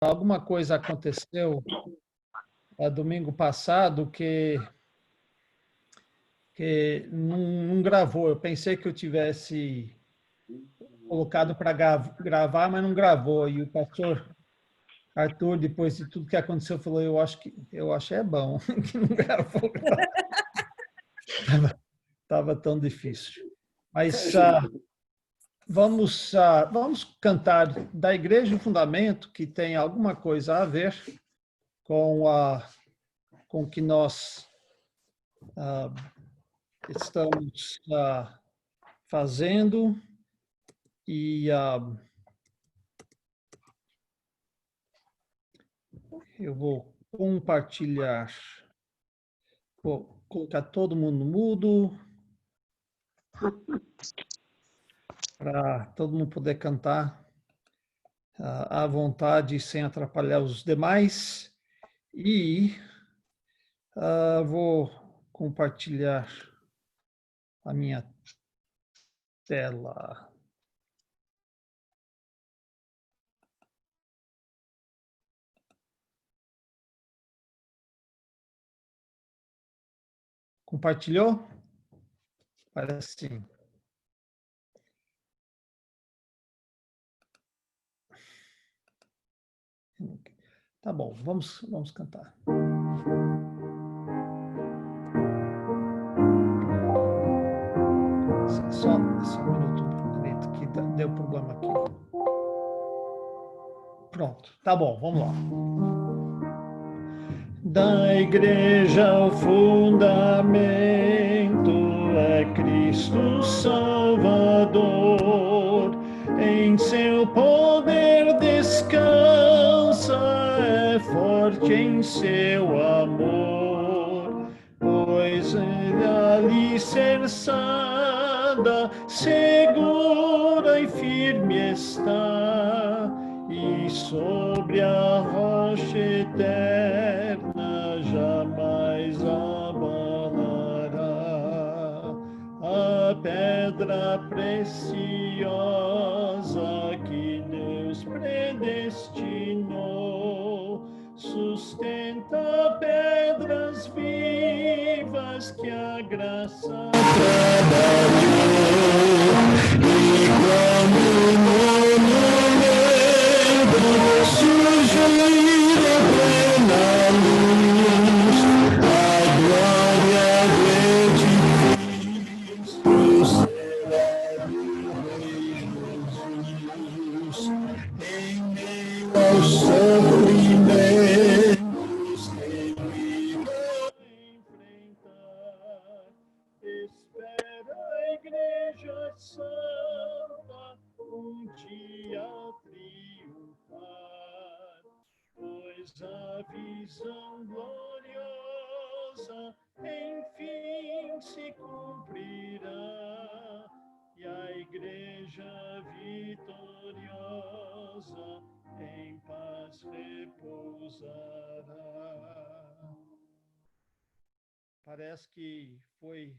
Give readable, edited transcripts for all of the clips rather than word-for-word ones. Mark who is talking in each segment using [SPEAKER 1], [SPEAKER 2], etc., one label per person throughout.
[SPEAKER 1] alguma coisa aconteceu domingo passado que não gravou. Eu pensei que eu tivesse colocado para gravar, mas não gravou. E o pastor Arthur, depois de tudo que aconteceu, falou: eu acho é bom que não gravou. Tava tão difícil. Mas vamos cantar da Igreja do Fundamento, que tem alguma coisa a ver com o que nós estamos fazendo. E eu vou compartilhar. Vou colocar todo mundo mudo para todo mundo poder cantar à vontade, sem atrapalhar os demais. E vou compartilhar a minha tela. Compartilhou? Parece sim. Tá bom, vamos cantar. Só um minuto, que deu problema aqui. Pronto, tá bom, vamos lá. Da igreja o fundamento é Cristo Salvador, em seu poder descansa, é forte em seu amor, pois ele alicerçada, segura e firme está, e sobre a rocha eterna jamais abalará. A pedra preciosa que Deus predestinou sustenta pedras vivas que a graça trabalhou. E quando o monumento surgir a plena luz, a glória de Cristo celebra o Rei Jesus. Em meio aos sofrimentos que ele vai enfrentar, espera a Igreja Santa um dia triunfar, pois a visão gloriosa enfim se cumprirá, e a Igreja vitoriosa em paz repousará. Parece que foi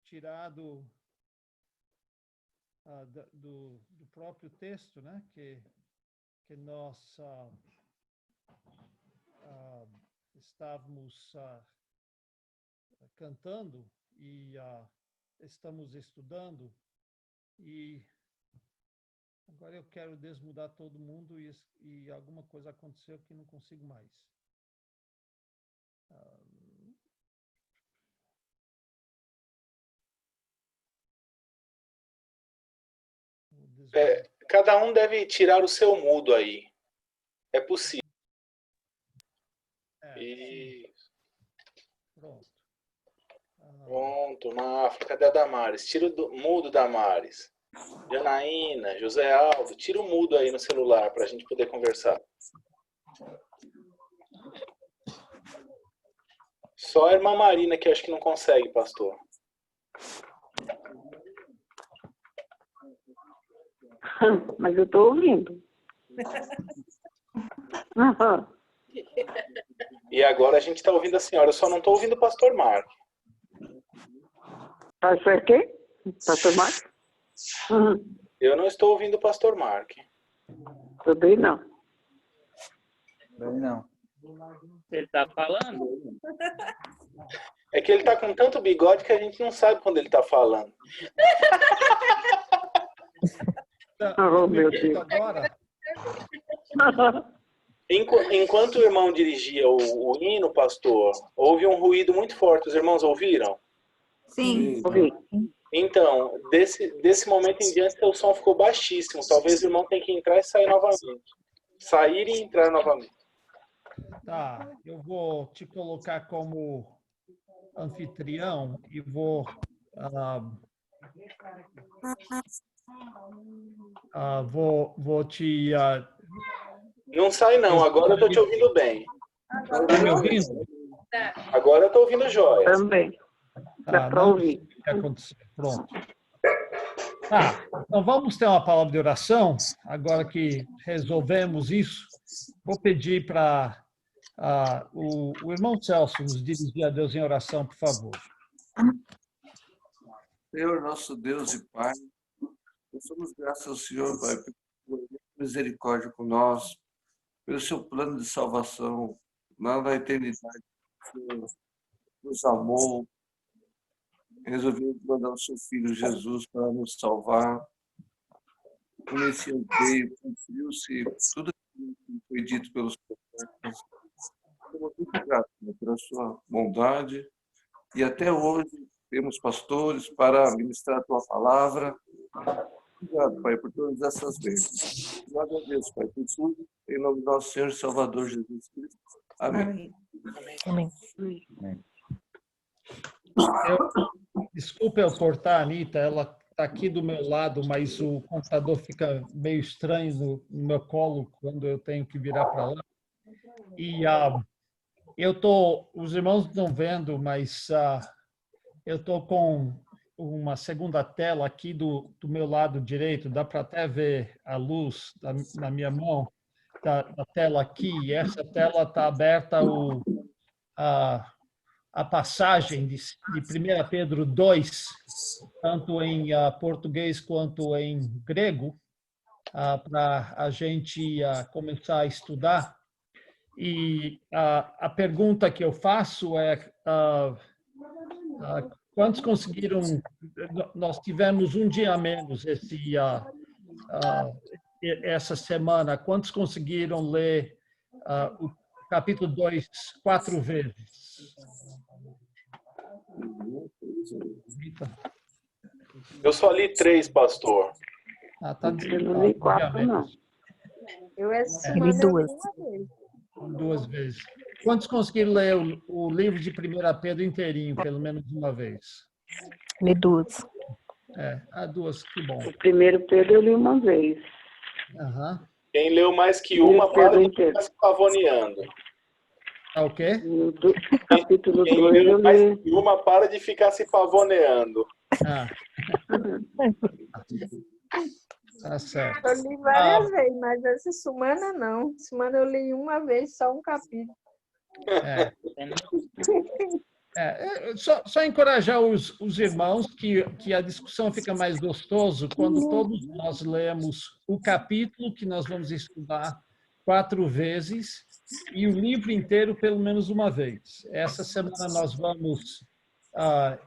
[SPEAKER 1] tirado do próprio texto, né? Que nós estávamos cantando e estamos estudando, e agora eu quero desmudar todo mundo e alguma coisa aconteceu que não consigo mais.
[SPEAKER 2] Cada um deve tirar o seu mudo aí. É possível.
[SPEAKER 1] Pronto.
[SPEAKER 2] Pronto, Mafra. Cadê a Damares? Tira o mudo, Damares. Janaína, José Aldo, tira o mudo aí no celular para a gente poder conversar. Só a irmã Marina que acho que não consegue, pastor.
[SPEAKER 3] Mas eu estou ouvindo.
[SPEAKER 2] E agora a gente está ouvindo a senhora, eu só não estou ouvindo o pastor Marco.
[SPEAKER 3] Pastor quê? Pastor Marco?
[SPEAKER 2] Eu não estou ouvindo o pastor Marco.
[SPEAKER 3] Também não.
[SPEAKER 4] Bem, não.
[SPEAKER 5] Ele tá falando?
[SPEAKER 2] É que ele tá com tanto bigode que a gente não sabe quando ele tá falando.
[SPEAKER 3] Oh, meu Deus.
[SPEAKER 1] Agora,
[SPEAKER 2] Enquanto o irmão dirigia o hino, pastor, houve um ruído muito forte. Os irmãos ouviram?
[SPEAKER 6] Sim.
[SPEAKER 3] Ouvi.
[SPEAKER 2] Então, desse momento em diante, o som ficou baixíssimo. Talvez o irmão tenha que entrar e sair novamente. Sair e entrar novamente.
[SPEAKER 1] tá, eu vou te colocar como anfitrião e vou vou te
[SPEAKER 2] Não sai não, agora eu tô te ouvindo bem.
[SPEAKER 1] tá me ouvindo?
[SPEAKER 2] Agora eu tô ouvindo jóia.
[SPEAKER 3] Também. Dá
[SPEAKER 1] Tá,
[SPEAKER 3] para
[SPEAKER 1] não
[SPEAKER 3] ouvir.
[SPEAKER 1] sei o que aconteceu. Pronto. Tá, então vamos ter uma palavra de oração. Agora que resolvemos isso, vou pedir para o irmão Celso nos dirigir a Deus em oração, por favor.
[SPEAKER 7] Senhor, nosso Deus e Pai, nós somos graças ao Senhor, Pai, pela misericórdia com nós, pelo seu plano de salvação, lá na eternidade. O Senhor nos amou, resolveu mandar o seu Filho Jesus para nos salvar. O Messias veio, cumpriu-se tudo aquilo que foi dito pelos profetas. Estamos muito gratos, né, pela sua bondade. E até hoje temos pastores para ministrar a tua palavra. Obrigado, Pai, por todas essas bênçãos. Eu agradeço, Pai, por tudo. Em nome do nosso Senhor e Salvador Jesus Cristo. Amém.
[SPEAKER 6] Amém.
[SPEAKER 1] Desculpa eu cortar a Anitta, ela está aqui do meu lado, mas o computador fica meio estranho no meu colo quando eu tenho que virar para lá. E os irmãos não estão vendo, mas eu estou com uma segunda tela aqui do meu lado direito, dá para até ver a luz na minha mão, da tela aqui, e essa tela está aberta a passagem de 1 Pedro 2, tanto em português quanto em grego, para a gente começar a estudar. E a pergunta que eu faço é, quantos conseguiram... Nós tivemos um dia a menos essa semana. Quantos conseguiram ler o capítulo 2 4 vezes?
[SPEAKER 2] Eu só li 3, pastor.
[SPEAKER 1] Tá
[SPEAKER 3] Eu não li 4, não.
[SPEAKER 8] Eu essa
[SPEAKER 6] Li
[SPEAKER 8] semana eu li
[SPEAKER 6] duas.
[SPEAKER 8] uma vez.
[SPEAKER 1] 2 vezes. Quantos conseguiram ler o livro de 1 Pedro inteirinho, pelo menos uma vez?
[SPEAKER 6] Li duas.
[SPEAKER 1] 2, que bom.
[SPEAKER 3] O primeiro Pedro eu li uma vez.
[SPEAKER 1] Aham.
[SPEAKER 2] Quem leu mais que uma, para de
[SPEAKER 3] inteiro.
[SPEAKER 2] ficar se pavoneando.
[SPEAKER 1] Tá o quê?
[SPEAKER 3] No capítulo
[SPEAKER 2] Quem
[SPEAKER 3] 2 eu
[SPEAKER 2] leu mais
[SPEAKER 3] li.
[SPEAKER 2] que uma, para de ficar se pavoneando.
[SPEAKER 1] Tá certo.
[SPEAKER 8] Eu li várias vezes, mas essa semana não. Semana eu li uma vez, só um capítulo.
[SPEAKER 1] Só encorajar os irmãos que a discussão fica mais gostoso quando todos nós lemos o capítulo que nós vamos estudar 4 vezes e o livro inteiro pelo menos uma vez. Essa semana nós vamos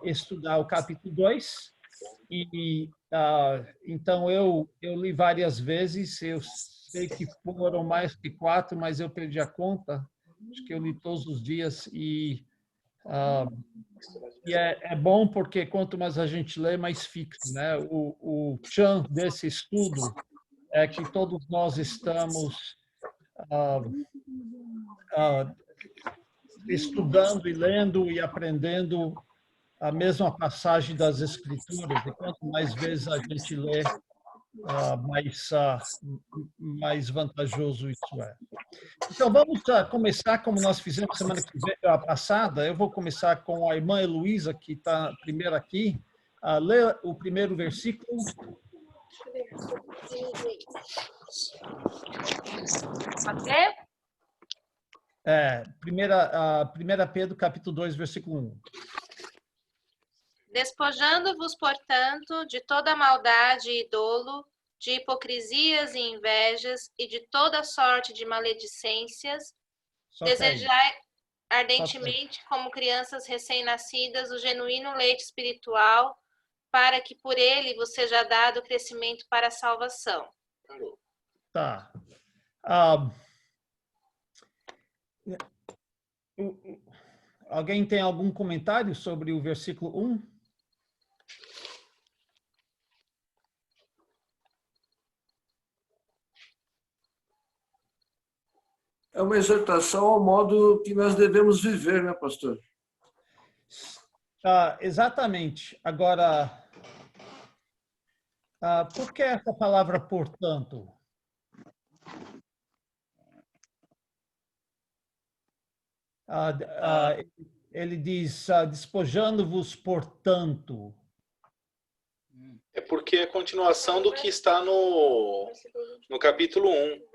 [SPEAKER 1] estudar o capítulo 2 e então eu li várias vezes. Eu sei que foram mais que 4, mas eu perdi a conta. Acho que eu li todos os dias e é bom porque quanto mais a gente lê, mais fixa, né? O tchan desse estudo é que todos nós estamos estudando e lendo e aprendendo a mesma passagem das Escrituras. E quanto mais vezes a gente lê, mais vantajoso isso é. Então, vamos começar como nós fizemos semana passada. Eu vou começar com a irmã Heloísa, que está primeiro aqui. Lê o primeiro versículo.
[SPEAKER 9] Pode ser?
[SPEAKER 1] 1 Pedro, capítulo 2, versículo 1.
[SPEAKER 9] Despojando-vos, portanto, de toda maldade e dolo, de hipocrisias e invejas e de toda sorte de maledicências,
[SPEAKER 1] Só que aí,
[SPEAKER 9] desejai ardentemente, como crianças recém-nascidas, o genuíno leite espiritual, para que por ele vos seja dado o crescimento para a salvação.
[SPEAKER 2] Parou.
[SPEAKER 1] tá. Alguém tem algum comentário sobre o versículo 1?
[SPEAKER 7] É uma exortação ao modo que nós devemos viver, né, pastor?
[SPEAKER 1] Exatamente. Agora, por que essa palavra portanto? Ele diz, despojando-vos, portanto.
[SPEAKER 2] É porque é a continuação do que está no capítulo 1.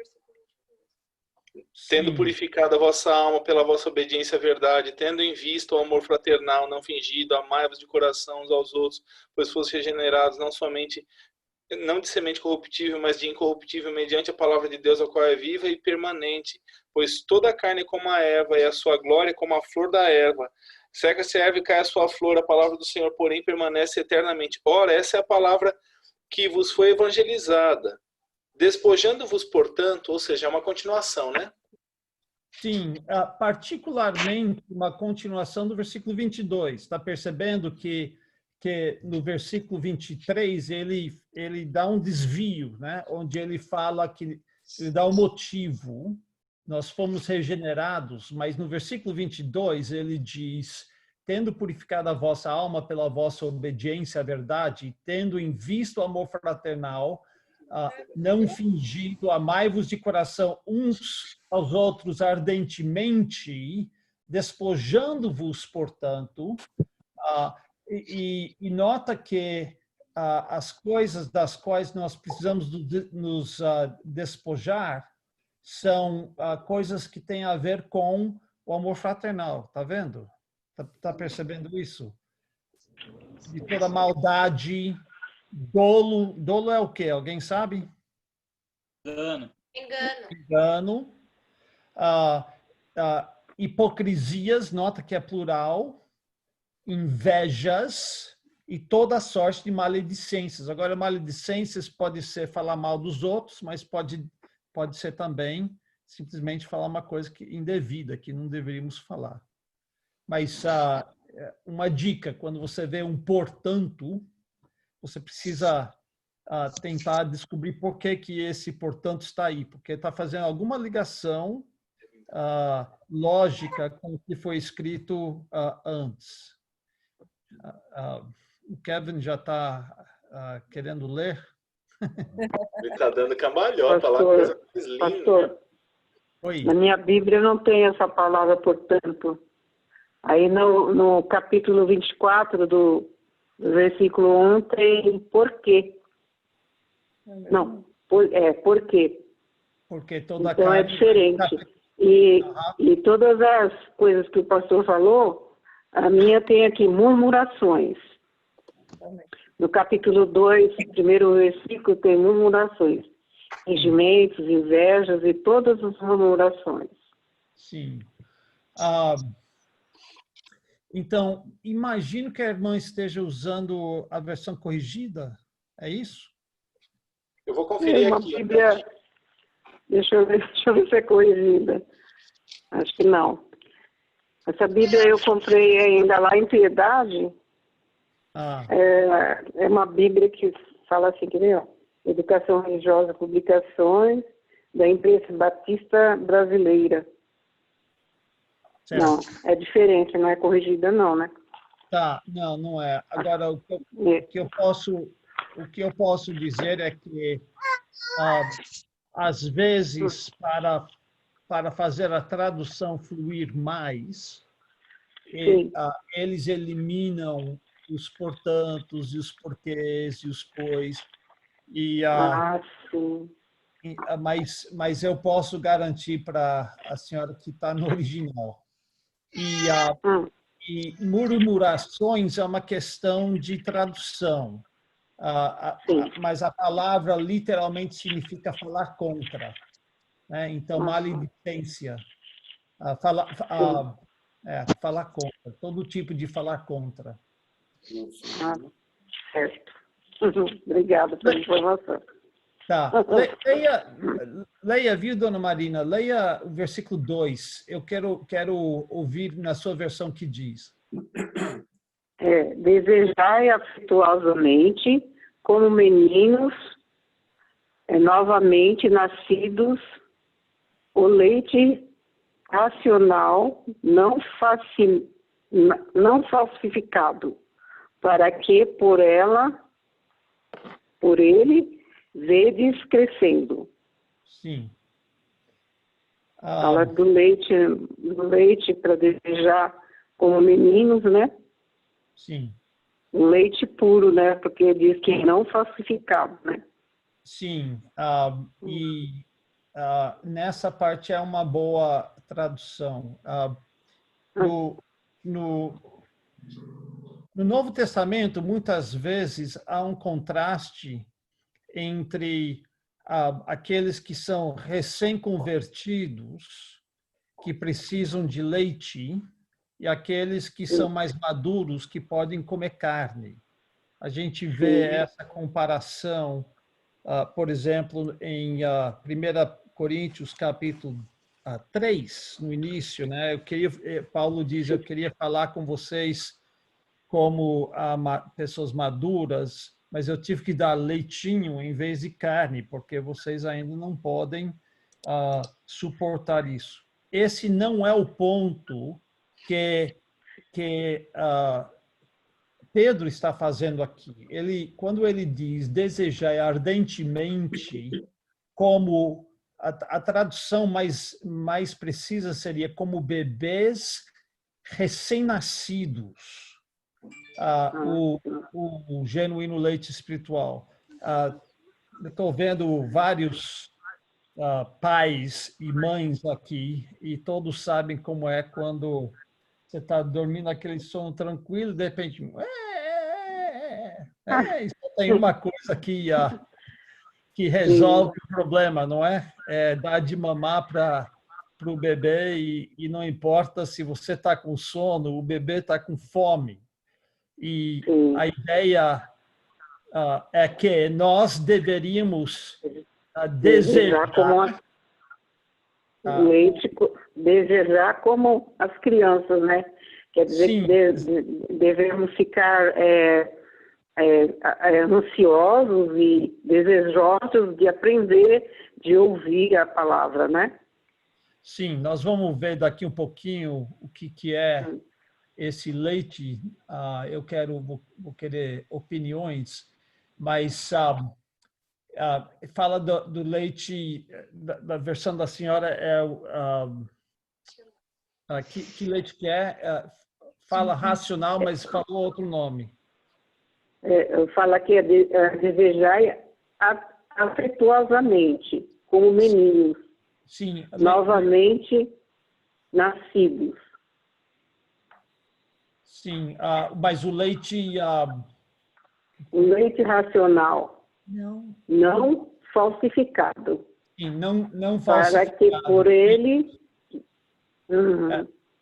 [SPEAKER 2] Tendo
[SPEAKER 1] Sim.
[SPEAKER 2] purificado a vossa alma pela vossa obediência à verdade, tendo em vista o amor fraternal não fingido, amai-vos de coração uns aos outros, pois fosse regenerados não de semente corruptível, mas de incorruptível, mediante a palavra de Deus, a qual é viva e permanente. Pois toda a carne é como a erva, e a sua glória é como a flor da erva. Seca-se a erva e cai a sua flor, a palavra do Senhor, porém, permanece eternamente. Ora, essa é a palavra que vos foi evangelizada. Despojando-vos, portanto, ou seja, é uma continuação, né?
[SPEAKER 1] Sim, particularmente uma continuação do versículo 22. Está percebendo que no versículo 23 ele dá um desvio, né? Onde ele fala que ele dá um motivo. Nós fomos regenerados, mas no versículo 22 ele diz: tendo purificado a vossa alma pela vossa obediência à verdade, tendo em vista o amor fraternal, não fingido, amai-vos de coração uns aos outros ardentemente, despojando-vos, portanto, e nota que as coisas das quais nós precisamos nos despojar são coisas que têm a ver com o amor fraternal, tá vendo? Tá percebendo isso? De toda maldade, dolo é o quê? Alguém sabe?
[SPEAKER 5] Engano.
[SPEAKER 1] Engano. Hipocrisias, nota que é plural. Invejas e toda sorte de maledicências. Agora, maledicências pode ser falar mal dos outros, mas pode ser também simplesmente falar uma coisa indevida, que não deveríamos falar. Mas uma dica, quando você vê um portanto, você precisa tentar descobrir por que esse portanto está aí, porque está fazendo alguma ligação lógica com o que foi escrito antes. O Kevin já está querendo ler?
[SPEAKER 2] Ele está dando cambalhota lá, coisa mais linda.
[SPEAKER 3] Pastor,
[SPEAKER 1] Oi.
[SPEAKER 3] na minha Bíblia não tem essa palavra portanto. Aí no capítulo 24 do versículo 1 tem porquê. Não, porquê.
[SPEAKER 1] Porque toda
[SPEAKER 3] Então é
[SPEAKER 1] carne...
[SPEAKER 3] diferente. E todas as coisas que o pastor falou, a minha tem aqui murmurações. No capítulo 2, primeiro versículo, tem murmurações. Fingimentos, invejas e todas as murmurações.
[SPEAKER 1] Sim. Então, imagino que a irmã esteja usando a versão corrigida. É isso?
[SPEAKER 2] Eu vou conferir
[SPEAKER 3] uma
[SPEAKER 2] aqui.
[SPEAKER 3] Bíblia, deixa eu ver se é corrigida. Acho que não. Essa Bíblia eu comprei ainda lá em Piedade. É uma Bíblia que fala assim, que ó, Educação Religiosa, Publicações, da Imprensa Batista Brasileira.
[SPEAKER 1] Certo.
[SPEAKER 3] Não, é diferente, não é corrigida não, né?
[SPEAKER 1] Tá, não é. Agora, o que eu posso dizer é que, às vezes, para fazer a tradução fluir mais, eles eliminam os portantos e os porquês e os pois.
[SPEAKER 3] Sim.
[SPEAKER 1] Mas eu posso garantir para a senhora que está no original. E murmurações é uma questão de tradução. mas a palavra literalmente significa falar contra, né? Então, maledicência, falar contra, todo tipo de falar contra.
[SPEAKER 3] Certo. Obrigada pela informação.
[SPEAKER 1] Tá. Leia, viu, dona Marina? Leia o versículo 2. Eu quero ouvir na sua versão que diz.
[SPEAKER 3] Desejai afetuosamente, como meninos novamente nascidos, o leite racional não falsificado, para que por ele, vedes crescendo.
[SPEAKER 1] Sim.
[SPEAKER 3] Fala do leite para desejar como meninos, né?
[SPEAKER 1] Sim.
[SPEAKER 3] O leite puro, né? Porque diz que não falsificado, né?
[SPEAKER 1] Sim. Nessa parte é uma boa tradução. No Novo Testamento, muitas vezes, há um contraste entre aqueles que são recém-convertidos, que precisam de leite, e aqueles que são mais maduros, que podem comer carne. A gente vê essa comparação, por exemplo, em 1 Coríntios, capítulo 3, no início, né? Paulo diz, eu queria falar com vocês como pessoas maduras, mas eu tive que dar leitinho em vez de carne, porque vocês ainda não podem suportar isso. Esse não é o ponto que Pedro está fazendo aqui. Quando ele diz desejar ardentemente, como a tradução mais precisa seria como bebês recém-nascidos, o genuíno leite espiritual. Estou vendo vários pais e mães aqui, e todos sabem como é quando você está dormindo aquele sono tranquilo, de repente, só tem uma coisa que resolve o problema, não é? Dar de mamar para o bebê, e não importa se você está com sono, o bebê está com fome. E a ideia é que nós deveríamos desejar
[SPEAKER 3] leite, desejar como as crianças, né? Quer dizer que devemos ficar ansiosos e desejosos de aprender, de ouvir a palavra, né?
[SPEAKER 1] Sim, nós vamos ver daqui um pouquinho o que é esse leite. Vou querer opiniões, mas fala do leite, da versão da senhora, que leite que é? Fala racional, mas falou outro nome.
[SPEAKER 3] Fala que desejar afetuosamente, como meninos,
[SPEAKER 1] sim,
[SPEAKER 3] novamente nascidos.
[SPEAKER 1] Sim, mas o leite...
[SPEAKER 3] O leite racional, não falsificado.
[SPEAKER 1] Sim, não falsificado.
[SPEAKER 3] Para que por ele...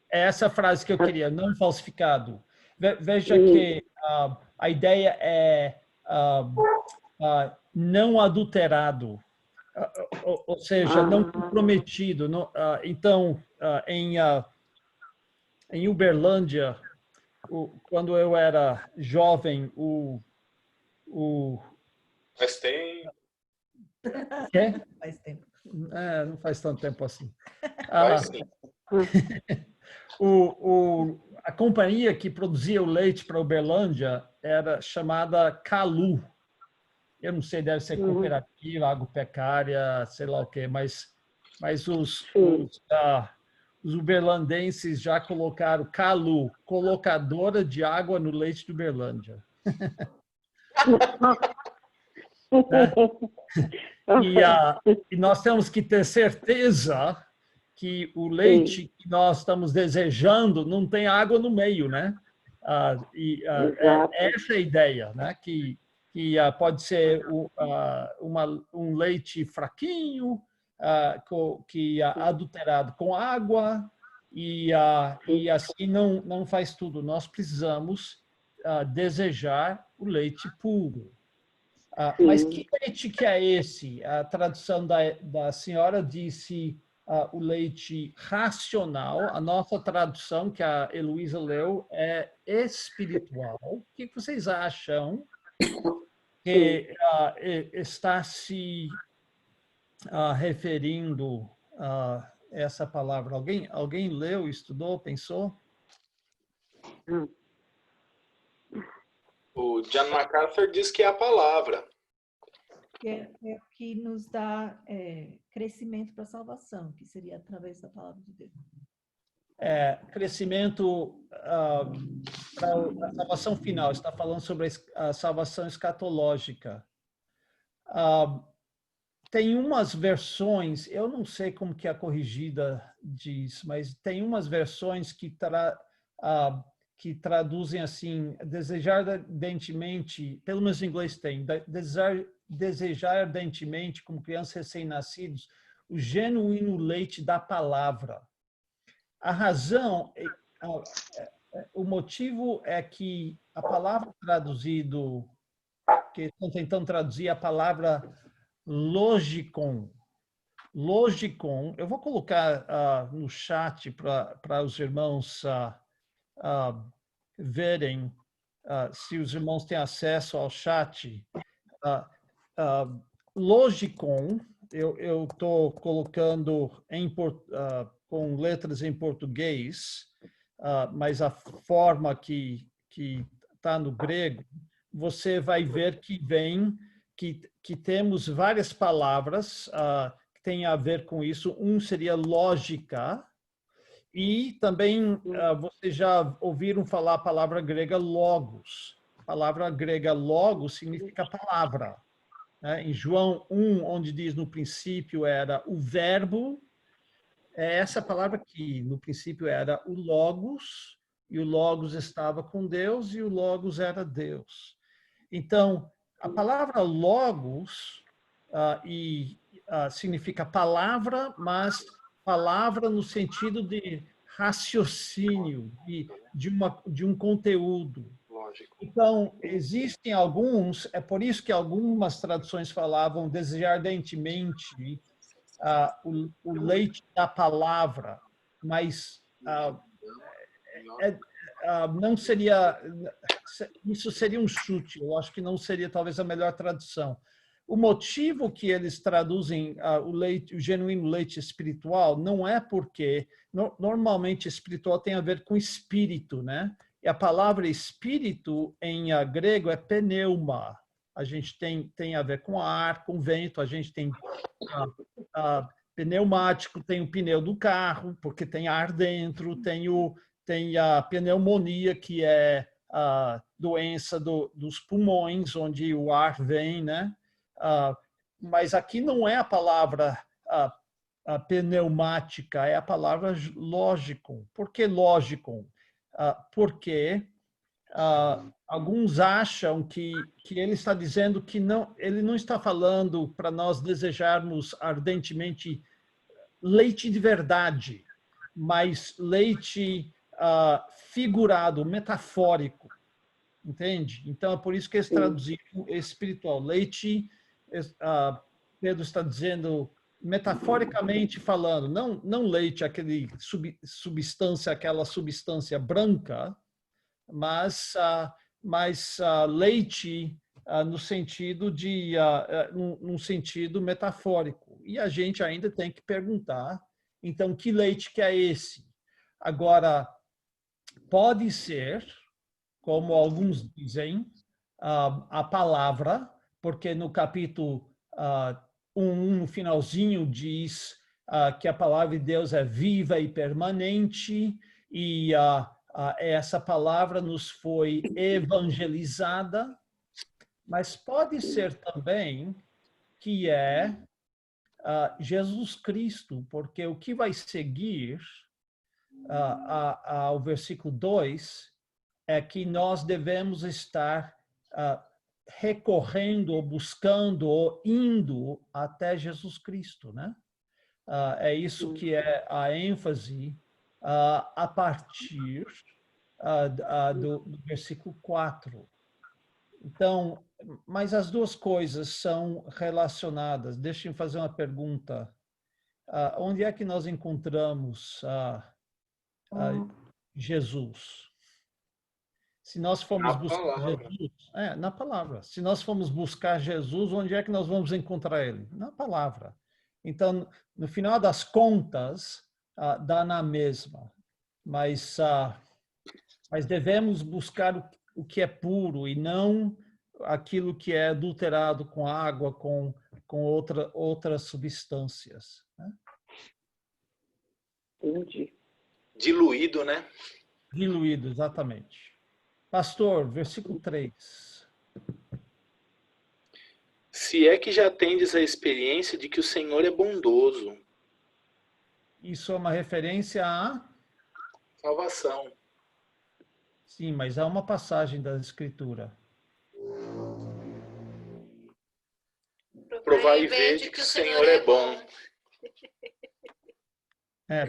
[SPEAKER 1] É essa frase que eu queria, não falsificado. Veja que a ideia é não adulterado, ou seja, não comprometido. Então, em Uberlândia, quando eu era jovem,
[SPEAKER 2] Faz tempo.
[SPEAKER 1] Quê?
[SPEAKER 6] Faz tempo.
[SPEAKER 1] Não faz tanto tempo assim.
[SPEAKER 2] Faz sim.
[SPEAKER 1] A companhia que produzia o leite para Uberlândia era chamada Calu. Eu não sei, deve ser cooperativa, agropecuária, sei lá o quê, mas os uberlandenses já colocaram Calu, colocadora de água no leite de Uberlândia. E nós temos que ter certeza que o leite que nós estamos desejando não tem água no meio, né? Essa é a ideia, né? Que que pode ser um leite fraquinho, que adulterado com água, e assim não faz tudo. Nós precisamos desejar o leite puro. Mas que leite que é esse? A tradução da senhora disse o leite racional. A nossa tradução, que a Heloísa leu, é espiritual. O que vocês acham que está se referindo a essa palavra? Alguém leu, estudou, pensou?
[SPEAKER 2] O John MacArthur diz que é a palavra.
[SPEAKER 4] É o que nos dá crescimento para a salvação, que seria através da palavra de Deus.
[SPEAKER 1] Crescimento para a salvação final. Está falando sobre a salvação escatológica. Tem umas versões, eu não sei como que a corrigida diz, mas tem umas versões que traduzem assim: desejar ardentemente, pelo menos em inglês tem, desejar ardentemente, como crianças recém-nascidos, o genuíno leite da palavra. A razão, o motivo é que a palavra traduzido, que estão tentando traduzir a palavra logikon. Logikon, eu vou colocar no chat para os irmãos verem, se os irmãos têm acesso ao chat. Logikon, eu estou colocando com letras em português, mas a forma que está no grego, você vai ver que temos várias palavras que têm a ver com isso. Um seria lógica, e também vocês já ouviram falar a palavra grega logos. A palavra grega logos significa palavra. Em João 1, onde diz no princípio era o verbo, é essa palavra que no princípio era o logos, e o logos estava com Deus, e o logos era Deus. Então, a palavra logos significa palavra, mas palavra no sentido de raciocínio, de um conteúdo.
[SPEAKER 2] Lógico.
[SPEAKER 1] Então, existem alguns, é por isso que algumas traduções falavam desejar ardentemente o leite da palavra, mas não seria, isso seria um chute, eu acho que não seria talvez a melhor tradução. O motivo que eles traduzem o genuíno leite espiritual não é porque, normalmente espiritual tem a ver com espírito, né? E a palavra espírito em grego é pneuma. A gente tem a ver com ar, com vento, a gente tem pneumático, tem o pneu do carro, porque tem ar dentro, tem a pneumonia, que é a doença dos pulmões, onde o ar vem, né? Mas aqui não é a palavra pneumática, é a palavra lógico. Por que lógico? Porque alguns acham que ele está dizendo que ele não está falando para nós desejarmos ardentemente leite de verdade, mas leite figurado, metafórico, entende? Então é por isso que eles traduziram espiritual. Leite, Pedro está dizendo metaforicamente falando, não leite, aquela substância branca, mas leite no sentido num sentido metafórico. E a gente ainda tem que perguntar, então, que leite que é esse? Agora, pode ser, como alguns dizem, a palavra, porque no capítulo 1, no finalzinho, diz que a palavra de Deus é viva e permanente, e essa palavra nos foi evangelizada, mas pode ser também que é Jesus Cristo, porque o que vai seguir ao versículo 2 é que nós devemos estar recorrendo, ou buscando, ou indo até Jesus Cristo, né? É isso que é a ênfase a partir do versículo 4. Então, mas as duas coisas são relacionadas. Deixem me fazer uma pergunta. Onde é que nós encontramos Jesus? Se nós formos buscar Jesus, na palavra. Se nós formos buscar Jesus, onde é que nós vamos encontrar ele? Na palavra. Então, no final das contas, dá na mesma. Mas devemos buscar o que é puro e não aquilo que é adulterado com água, com outras substâncias. Né?
[SPEAKER 3] Entendi.
[SPEAKER 2] Diluído, né?
[SPEAKER 1] Diluído, exatamente. Pastor, versículo 3.
[SPEAKER 2] Se é que já tendes a experiência de que o Senhor é bondoso.
[SPEAKER 1] Isso é uma referência à
[SPEAKER 2] salvação.
[SPEAKER 1] Sim, mas há uma passagem da Escritura.
[SPEAKER 2] Provar e ver que o Senhor é bom.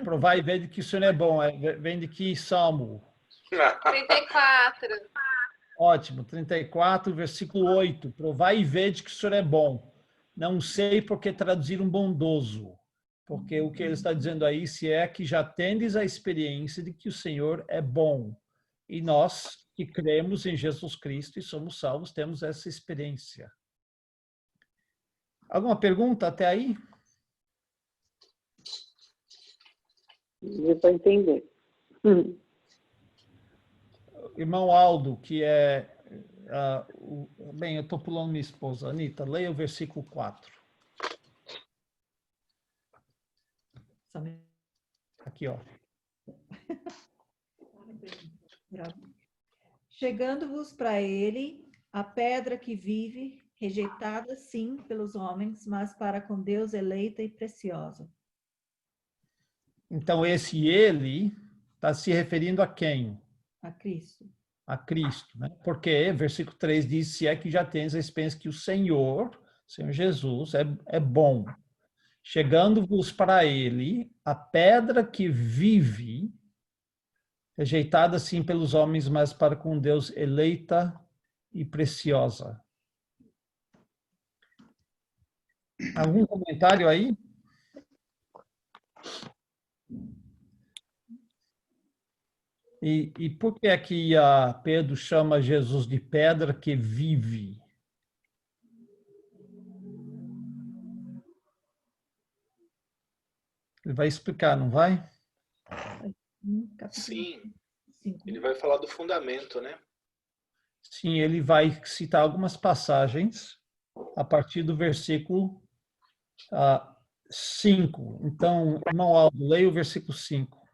[SPEAKER 1] Provar e ver que o Senhor é bom. Vem de que salmo?
[SPEAKER 9] 34.
[SPEAKER 1] Ótimo, 34, versículo 8. Provar e ver que o Senhor é bom. Não sei por que traduziram bondoso. Porque o que ele está dizendo aí, se é que já tendes a experiência de que o Senhor é bom. E nós que cremos em Jesus Cristo e somos salvos, temos essa experiência. Alguma pergunta até aí?
[SPEAKER 3] Deu para entender.
[SPEAKER 1] Irmão Aldo, que é... bem, eu estou pulando minha esposa. Anita, leia o versículo 4. Aqui, ó.
[SPEAKER 4] Chegando-vos para ele, a pedra que vive, rejeitada sim pelos homens, mas para com Deus eleita e preciosa.
[SPEAKER 1] Então, esse ele está se referindo a quem?
[SPEAKER 4] A Cristo.
[SPEAKER 1] A Cristo, né? Porque versículo 3 diz, se é que já tens a experiência que o Senhor Jesus, é bom. Chegando-vos para ele, a pedra que vive, rejeitada sim pelos homens, mas para com Deus eleita e preciosa. Algum comentário aí? E por que é que Pedro chama Jesus de pedra que vive? Ele vai explicar, não vai?
[SPEAKER 2] Sim, ele vai falar do fundamento, né?
[SPEAKER 1] Sim, ele vai citar algumas passagens a partir do versículo 5. Então, irmão Aldo, leia o versículo 5.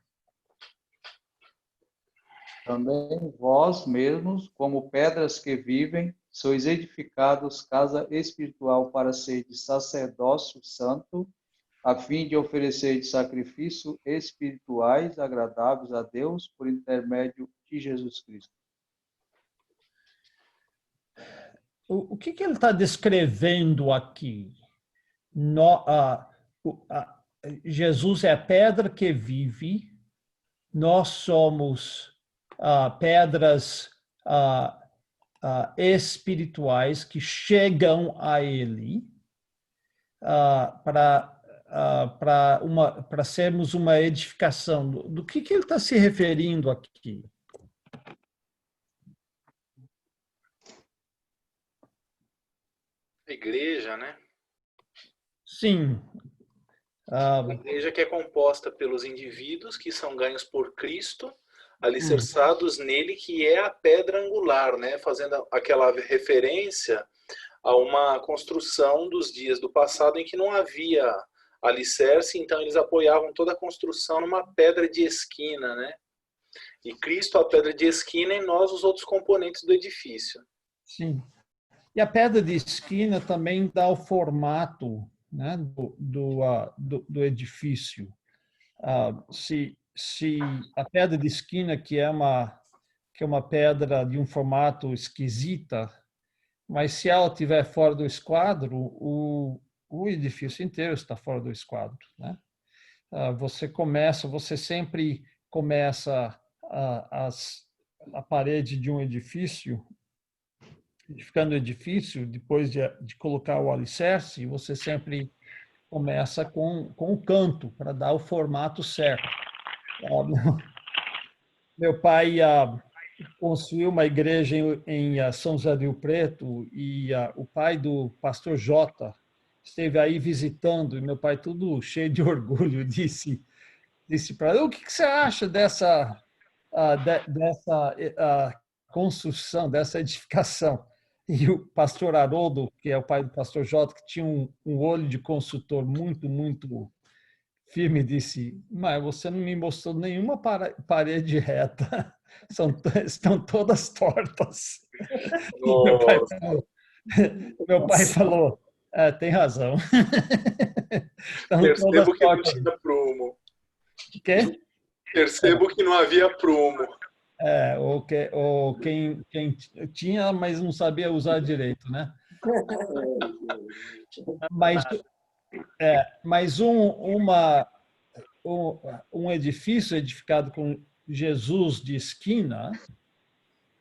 [SPEAKER 10] Também vós mesmos, como pedras que vivem, sois edificados casa espiritual para ser de sacerdócio santo, a fim de oferecer sacrifícios espirituais agradáveis a Deus por intermédio de Jesus Cristo.
[SPEAKER 1] O que ele está descrevendo aqui? Jesus é a pedra que vive, nós somos pedras espirituais que chegam a ele para sermos uma edificação. Do que ele está se referindo aqui?
[SPEAKER 2] A igreja, né?
[SPEAKER 1] Sim.
[SPEAKER 2] A igreja que é composta pelos indivíduos que são ganhos por Cristo, alicerçados nele, que é a pedra angular, né? Fazendo aquela referência a uma construção dos dias do passado em que não havia alicerce, então eles apoiavam toda a construção numa pedra de esquina, né? E Cristo a pedra de esquina e nós os outros componentes do edifício.
[SPEAKER 1] Sim. E a pedra de esquina também dá o formato, né, do edifício. Se a pedra de esquina, que é uma pedra de um formato esquisita, Mas se ela estiver fora do esquadro, o edifício inteiro está fora do esquadro, né? Você sempre começa a parede de um edifício, edificando o edifício, depois de colocar o alicerce, você sempre começa com o canto, para dar o formato certo. Meu pai construiu uma igreja em São José do Rio Preto e o pai do pastor Jota esteve aí visitando, e meu pai, tudo cheio de orgulho, disse para ele: o que você acha dessa construção, dessa edificação? E o pastor Haroldo, que é o pai do pastor Jota, que tinha um olho de consultor muito, muito firme, disse: mas você não me mostrou nenhuma parede reta, estão todas tortas. Meu pai falou: tem razão.
[SPEAKER 2] Percebo que não tinha prumo.
[SPEAKER 1] Quê?
[SPEAKER 2] Percebo que não havia prumo.
[SPEAKER 1] Ou quem tinha, mas não sabia usar direito, né? Mas um edifício edificado com Jesus de esquina,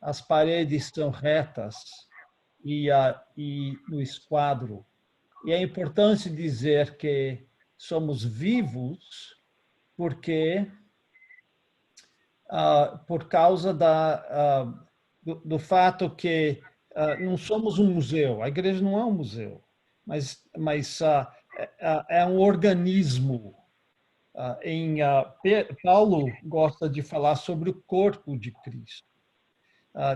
[SPEAKER 1] as paredes são retas e no esquadro. E é importante dizer que somos vivos porque por causa do fato que não somos um museu. A igreja não é um museu, mas é um organismo. Paulo gosta de falar sobre o corpo de Cristo.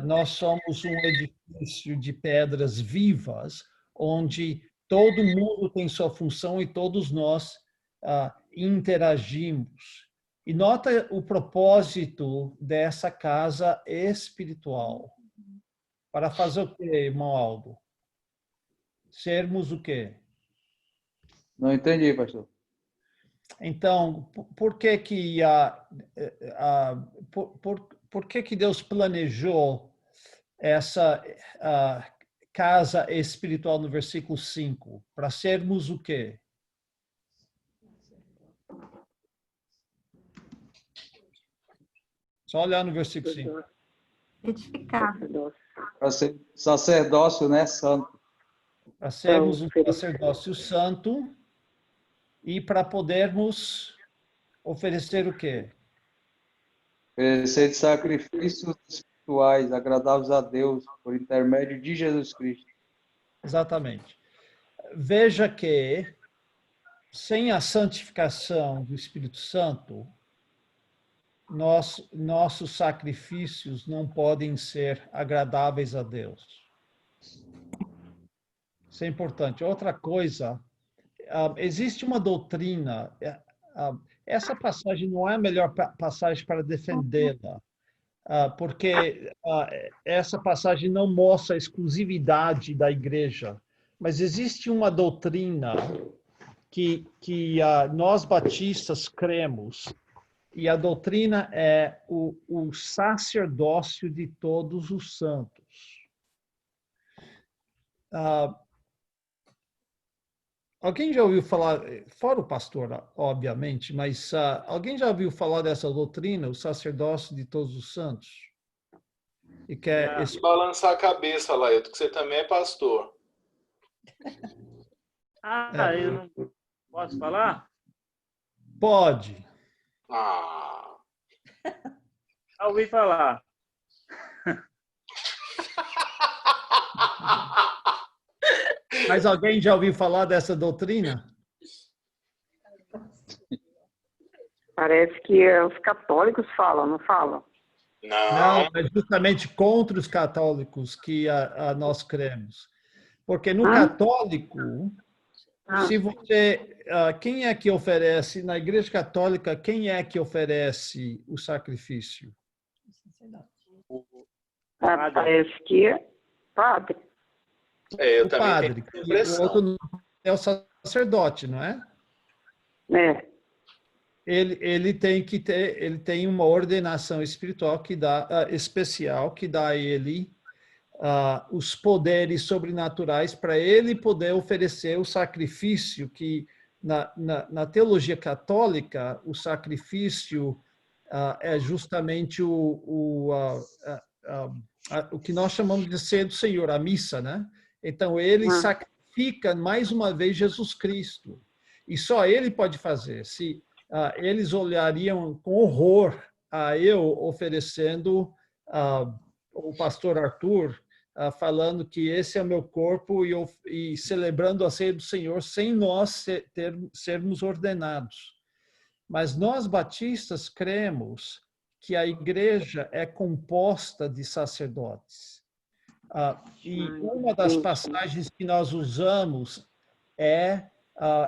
[SPEAKER 1] Nós somos um edifício de pedras vivas, onde todo mundo tem sua função e todos nós interagimos. E nota o propósito dessa casa espiritual. Para fazer o quê, irmão Aldo? Sermos o quê?
[SPEAKER 10] Não entendi, pastor.
[SPEAKER 1] Então, por que que Deus planejou essa casa espiritual no versículo 5? Para sermos o quê? Só olhar no versículo 5.
[SPEAKER 6] Edificado.
[SPEAKER 10] Para ser sacerdócio, né, santo.
[SPEAKER 1] Para sermos um sacerdócio santo e para podermos oferecer o quê?
[SPEAKER 10] Oferecer sacrifícios espirituais agradáveis a Deus por intermédio de Jesus Cristo.
[SPEAKER 1] Exatamente. Veja que sem a santificação do Espírito Santo, nossos sacrifícios não podem ser agradáveis a Deus. Isso é importante. Outra coisa, existe uma doutrina, essa passagem não é a melhor passagem para defendê-la, porque essa passagem não mostra a exclusividade da igreja, mas existe uma doutrina que nós batistas cremos, e a doutrina é o sacerdócio de todos os santos. Alguém já ouviu falar, fora o pastor, obviamente, mas alguém já ouviu falar dessa doutrina, o sacerdócio de todos os santos? E quer
[SPEAKER 2] balançar a cabeça, Lailton, que você também é pastor.
[SPEAKER 5] Eu não posso falar?
[SPEAKER 1] Pode.
[SPEAKER 5] Já ouvi falar.
[SPEAKER 1] Mas alguém já ouviu falar dessa doutrina?
[SPEAKER 3] Parece que os católicos falam, não falam?
[SPEAKER 1] Não, é justamente contra os católicos que nós cremos. Porque no católico, se você... quem é que oferece, na Igreja Católica, quem é que oferece o sacrifício?
[SPEAKER 3] Parece que é padre.
[SPEAKER 2] Eu
[SPEAKER 1] o
[SPEAKER 2] também
[SPEAKER 1] padre.
[SPEAKER 2] tenho essa impressão.
[SPEAKER 1] O outro é o sacerdote, não é?
[SPEAKER 3] É.
[SPEAKER 1] Ele tem uma ordenação espiritual que dá especial, que dá a ele os poderes sobrenaturais para ele poder oferecer o sacrifício que, na teologia católica, o sacrifício é justamente o que nós chamamos de ceia do Senhor, a missa, né? Então, ele sacrifica, mais uma vez, Jesus Cristo. E só ele pode fazer. Se eles olhariam com horror a eu oferecendo o pastor Arthur, falando que esse é o meu corpo e celebrando a ceia do Senhor sem nós sermos ordenados. Mas nós batistas cremos que a igreja é composta de sacerdotes. E uma das passagens que nós usamos é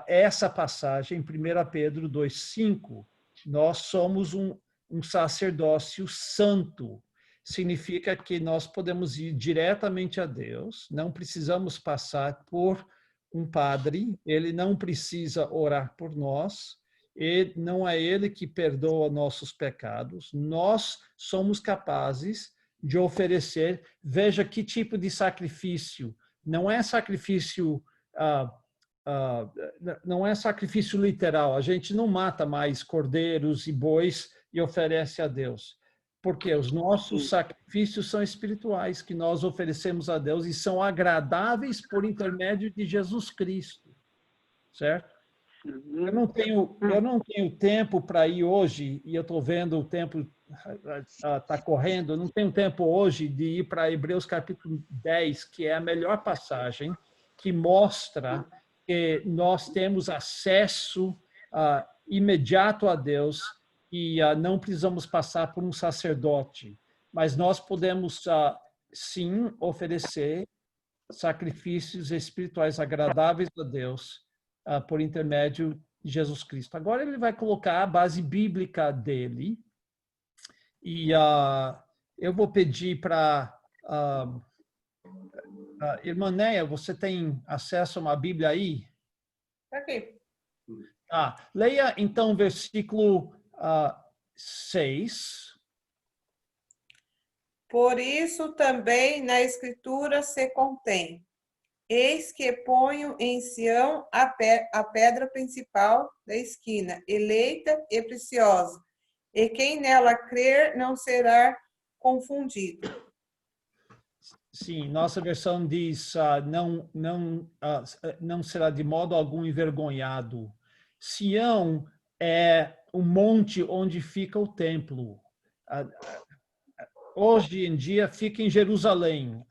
[SPEAKER 1] essa passagem, 1 Pedro 2,5. Nós somos um sacerdócio santo. Significa que nós podemos ir diretamente a Deus, não precisamos passar por um padre, ele não precisa orar por nós, e não é ele que perdoa nossos pecados, nós somos capazes de oferecer, veja que tipo de sacrifício, não é sacrifício literal, a gente não mata mais cordeiros e bois e oferece a Deus, porque os nossos sacrifícios são espirituais, que nós oferecemos a Deus e são agradáveis por intermédio de Jesus Cristo, certo? Eu não tenho tempo para ir hoje, e eu estou vendo o tempo está correndo, eu não tenho tempo hoje de ir para Hebreus capítulo 10, que é a melhor passagem, que mostra que nós temos acesso imediato a Deus e não precisamos passar por um sacerdote. Mas nós podemos, sim, oferecer sacrifícios espirituais agradáveis a Deus por intermédio de Jesus Cristo. Agora ele vai colocar a base bíblica dele e eu vou pedir para irmã Neia, você tem acesso a uma Bíblia aí?
[SPEAKER 11] Aqui.
[SPEAKER 1] Leia então o versículo 6.
[SPEAKER 11] Por isso também na Escritura se contém: eis que ponho em Sião a pedra principal da esquina, eleita e preciosa, e quem nela crer não será confundido.
[SPEAKER 1] Sim, nossa versão diz, não será de modo algum envergonhado. Sião é o monte onde fica o templo. Hoje em dia fica em Jerusalém.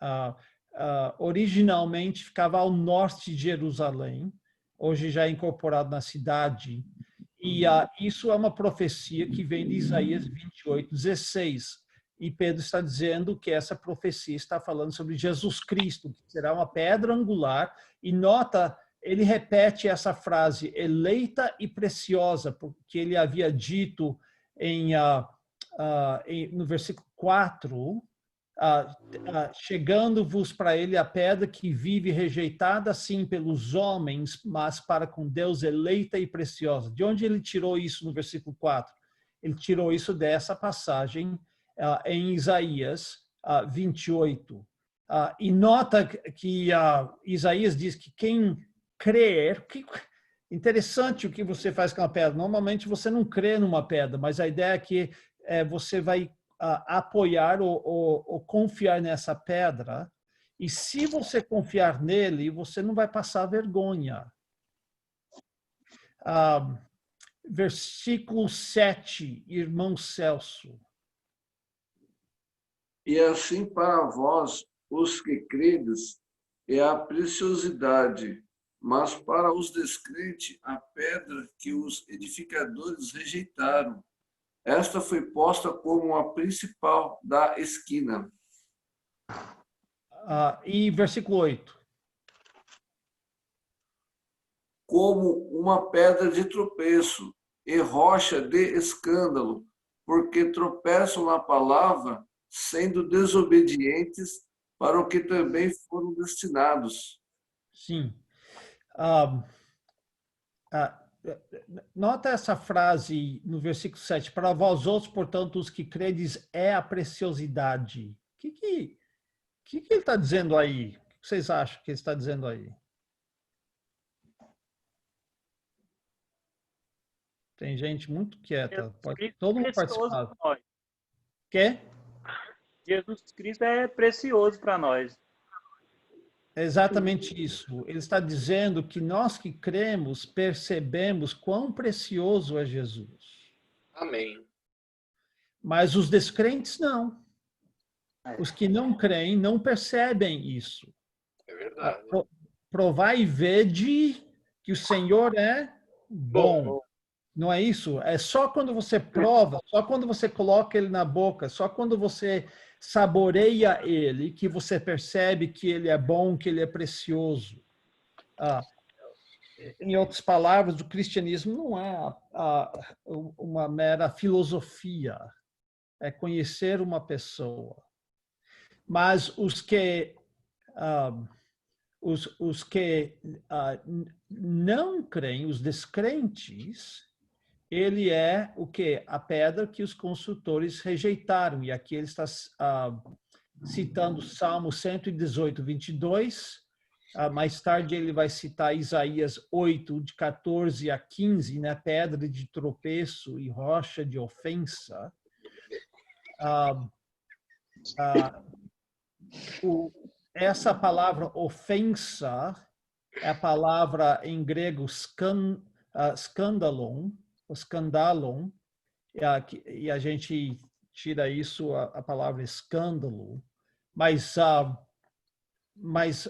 [SPEAKER 1] Originalmente ficava ao norte de Jerusalém, hoje já é incorporado na cidade. E isso é uma profecia que vem de Isaías 28:16. E Pedro está dizendo que essa profecia está falando sobre Jesus Cristo, que será uma pedra angular. E nota, ele repete essa frase, eleita e preciosa, porque ele havia dito no versículo 4, chegando-vos para ele a pedra que vive rejeitada, sim, pelos homens, mas para com Deus eleita e preciosa. De onde ele tirou isso no versículo 4? Ele tirou isso dessa passagem em Isaías 28. E nota que Isaías diz que quem crer... Interessante o que você faz com a pedra. Normalmente você não crê numa pedra, mas a ideia é que você vai apoiar ou confiar nessa pedra, e se você confiar nele, você não vai passar vergonha. Versículo 7, irmão Celso.
[SPEAKER 7] E assim para vós, os que credes, é a preciosidade, mas para os descrentes, a pedra que os edificadores rejeitaram. Esta foi posta como a principal da esquina.
[SPEAKER 1] E versículo 8.
[SPEAKER 7] Como uma pedra de tropeço e rocha de escândalo, porque tropeçam na palavra, sendo desobedientes para o que também foram destinados.
[SPEAKER 1] Sim. Nota essa frase no versículo 7. Para vós outros, portanto, os que credes, é a preciosidade. que ele está dizendo aí? O que vocês acham que ele está dizendo aí? Tem gente muito quieta. Todo mundo participar. Quê?
[SPEAKER 5] Jesus Cristo é precioso para nós.
[SPEAKER 1] É exatamente isso. Ele está dizendo que nós que cremos percebemos quão precioso é Jesus.
[SPEAKER 2] Amém.
[SPEAKER 1] Mas os descrentes não. Os que não creem não percebem isso.
[SPEAKER 2] É verdade.
[SPEAKER 1] Provai e vede que o Senhor é bom. Não é isso? É só quando você prova, só quando você coloca ele na boca, só quando você saboreia ele, que você percebe que ele é bom, que ele é precioso. Em outras palavras, o cristianismo não é uma mera filosofia, é conhecer uma pessoa. Mas os que não creem, os descrentes, ele é o quê? A pedra que os construtores rejeitaram. E aqui ele está citando Salmo 118, 22. Mais tarde ele vai citar Isaías 8, de 14 a 15, né? Pedra de tropeço e rocha de ofensa. Essa palavra ofensa é a palavra em grego skandalon, e a gente tira isso, a palavra escândalo, mas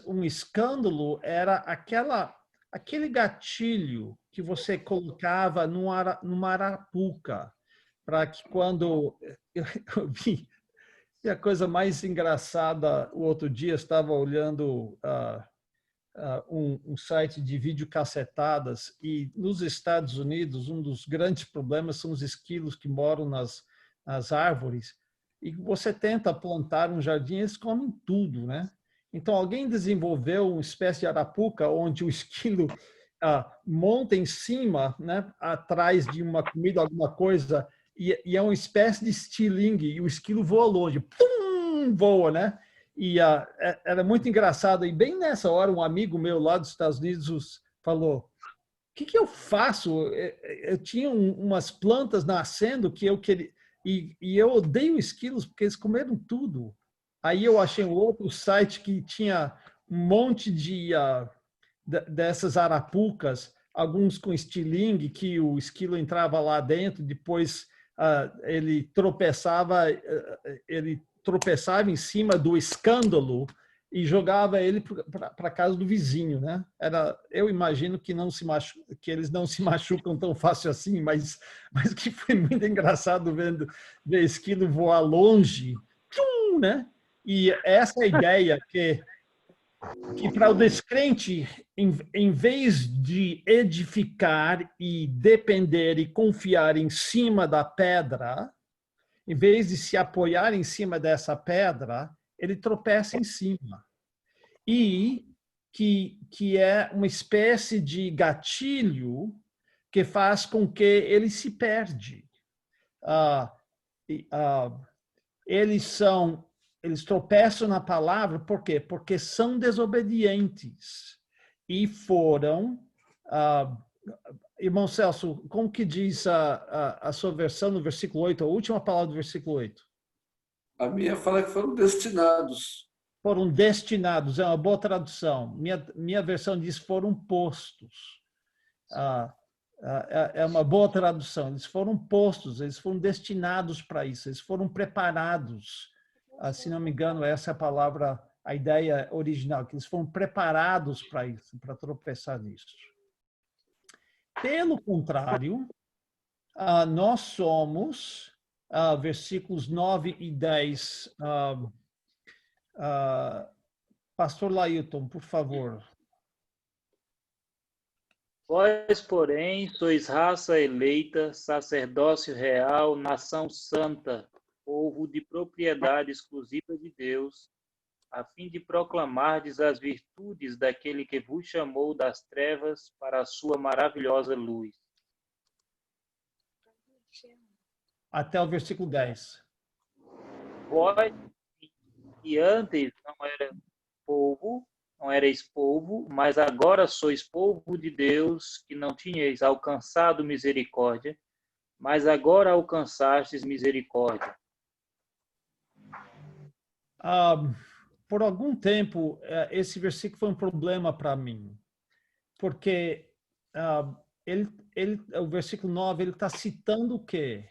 [SPEAKER 1] um escândalo era aquele gatilho que você colocava numa arapuca, para que quando eu vi a coisa mais engraçada, o outro dia estava olhando um site de videocassetadas, e nos Estados Unidos um dos grandes problemas são os esquilos que moram nas árvores, e você tenta plantar um jardim, eles comem tudo, né? Então alguém desenvolveu uma espécie de arapuca onde o esquilo monta em cima, né, atrás de uma comida, alguma coisa, e é uma espécie de estilingue, e o esquilo voa longe, pum, voa, né? E era muito engraçado. E bem nessa hora, um amigo meu lá dos Estados Unidos falou: o que eu faço? Eu tinha umas plantas nascendo que eu queria... E eu odeio esquilos porque eles comeram tudo. Aí eu achei um outro site que tinha um monte dessas arapucas, alguns com estilingue, que o esquilo entrava lá dentro, depois ele tropeçava em cima do escândalo e jogava ele para a casa do vizinho, né? Eu imagino que eles não se machucam tão fácil assim, mas que foi muito engraçado ver esquilo voar longe, né? E essa é a ideia que para o descrente, em vez de edificar e depender e confiar em cima da pedra, em vez de se apoiar em cima dessa pedra, ele tropeça em cima. E que é uma espécie de gatilho que faz com que ele se perde. Eles tropeçam na palavra, por quê? Porque são desobedientes e foram... Irmão Celso, como que diz a sua versão no versículo 8, a última palavra do versículo 8?
[SPEAKER 7] A minha fala que foram destinados.
[SPEAKER 1] Foram destinados, é uma boa tradução. Minha versão diz foram postos. É uma boa tradução. Eles foram postos, eles foram destinados para isso, eles foram preparados. Se não me engano, essa é a palavra, a ideia original, que eles foram preparados para isso, para tropeçar nisso. Pelo contrário, nós somos, versículos 9 e 10. Pastor Lailton, por favor.
[SPEAKER 5] Vós, porém, sois raça eleita, sacerdócio real, nação santa, povo de propriedade exclusiva de Deus, a fim de proclamardes as virtudes daquele que vos chamou das trevas para a sua maravilhosa luz.
[SPEAKER 1] Até o versículo 10.
[SPEAKER 5] Vós, que antes não era povo, não erais povo, mas agora sois povo de Deus, que não tinhais alcançado misericórdia, mas agora alcançastes misericórdia.
[SPEAKER 1] Por algum tempo, esse versículo foi um problema para mim, porque o versículo 9, ele está citando o quê?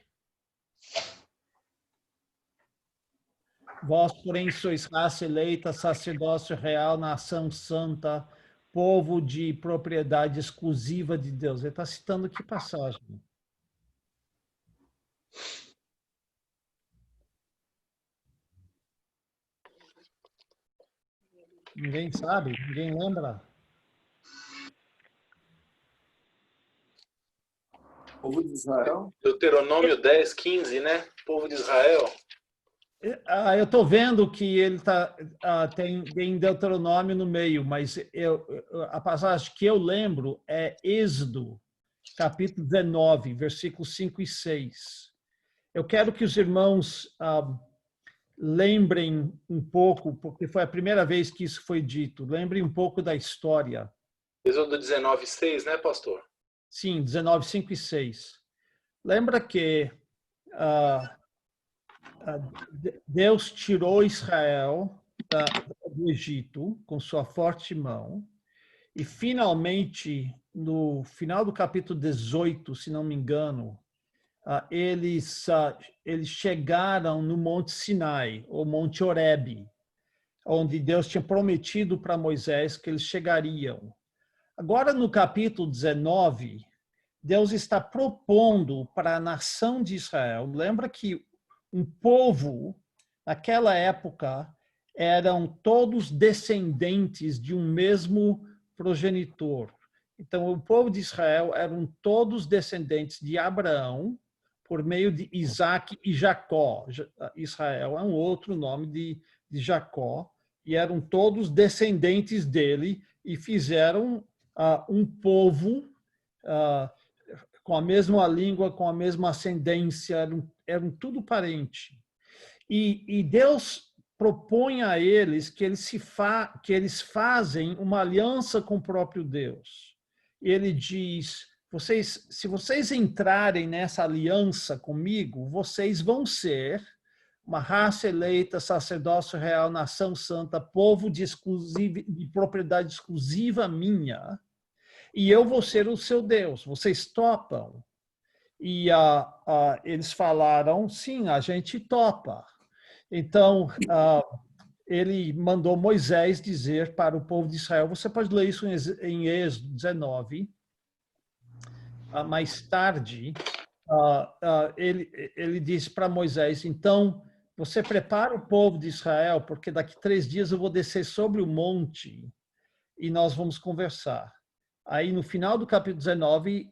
[SPEAKER 1] Vós, porém, sois raça eleita, sacerdócio real, nação santa, povo de propriedade exclusiva de Deus. Ele está citando que passagem? Ninguém sabe? Ninguém lembra?
[SPEAKER 7] Povo de Israel?
[SPEAKER 2] Deuteronômio 10, 15, né? Povo de Israel.
[SPEAKER 1] Eu estou vendo que ele tem Deuteronômio no meio, mas a passagem que eu lembro é Êxodo, capítulo 19, versículos 5 e 6. Eu quero que os irmãos lembrem um pouco, porque foi a primeira vez que isso foi dito, lembrem um pouco da história.
[SPEAKER 2] Êxodo 19, 6, né, pastor?
[SPEAKER 1] Sim, 19, 5 e 6. Lembra que Deus tirou Israel do Egito com sua forte mão e finalmente, no final do capítulo 18, se não me engano, eles chegaram no Monte Sinai, ou Monte Horebe, onde Deus tinha prometido para Moisés que eles chegariam. Agora, no capítulo 19, Deus está propondo para a nação de Israel. Lembra que um povo, naquela época, eram todos descendentes de um mesmo progenitor. Então, o povo de Israel eram todos descendentes de Abraão, por meio de Isaac e Jacó. Israel é um outro nome de Jacó, e eram todos descendentes dele, e fizeram um povo com a mesma língua, com a mesma ascendência, eram tudo parente. E Deus propõe a eles que eles fazem uma aliança com o próprio Deus. Ele diz: se vocês entrarem nessa aliança comigo, vocês vão ser uma raça eleita, sacerdócio real, nação santa, povo de propriedade exclusiva minha, e eu vou ser o seu Deus. Vocês topam? E eles falaram: sim, a gente topa. Então, ele mandou Moisés dizer para o povo de Israel, você pode ler isso em Êxodo 19, mais tarde, ele disse para Moisés, então, você prepara o povo de Israel, porque daqui 3 dias eu vou descer sobre o monte e nós vamos conversar. Aí, no final do capítulo 19,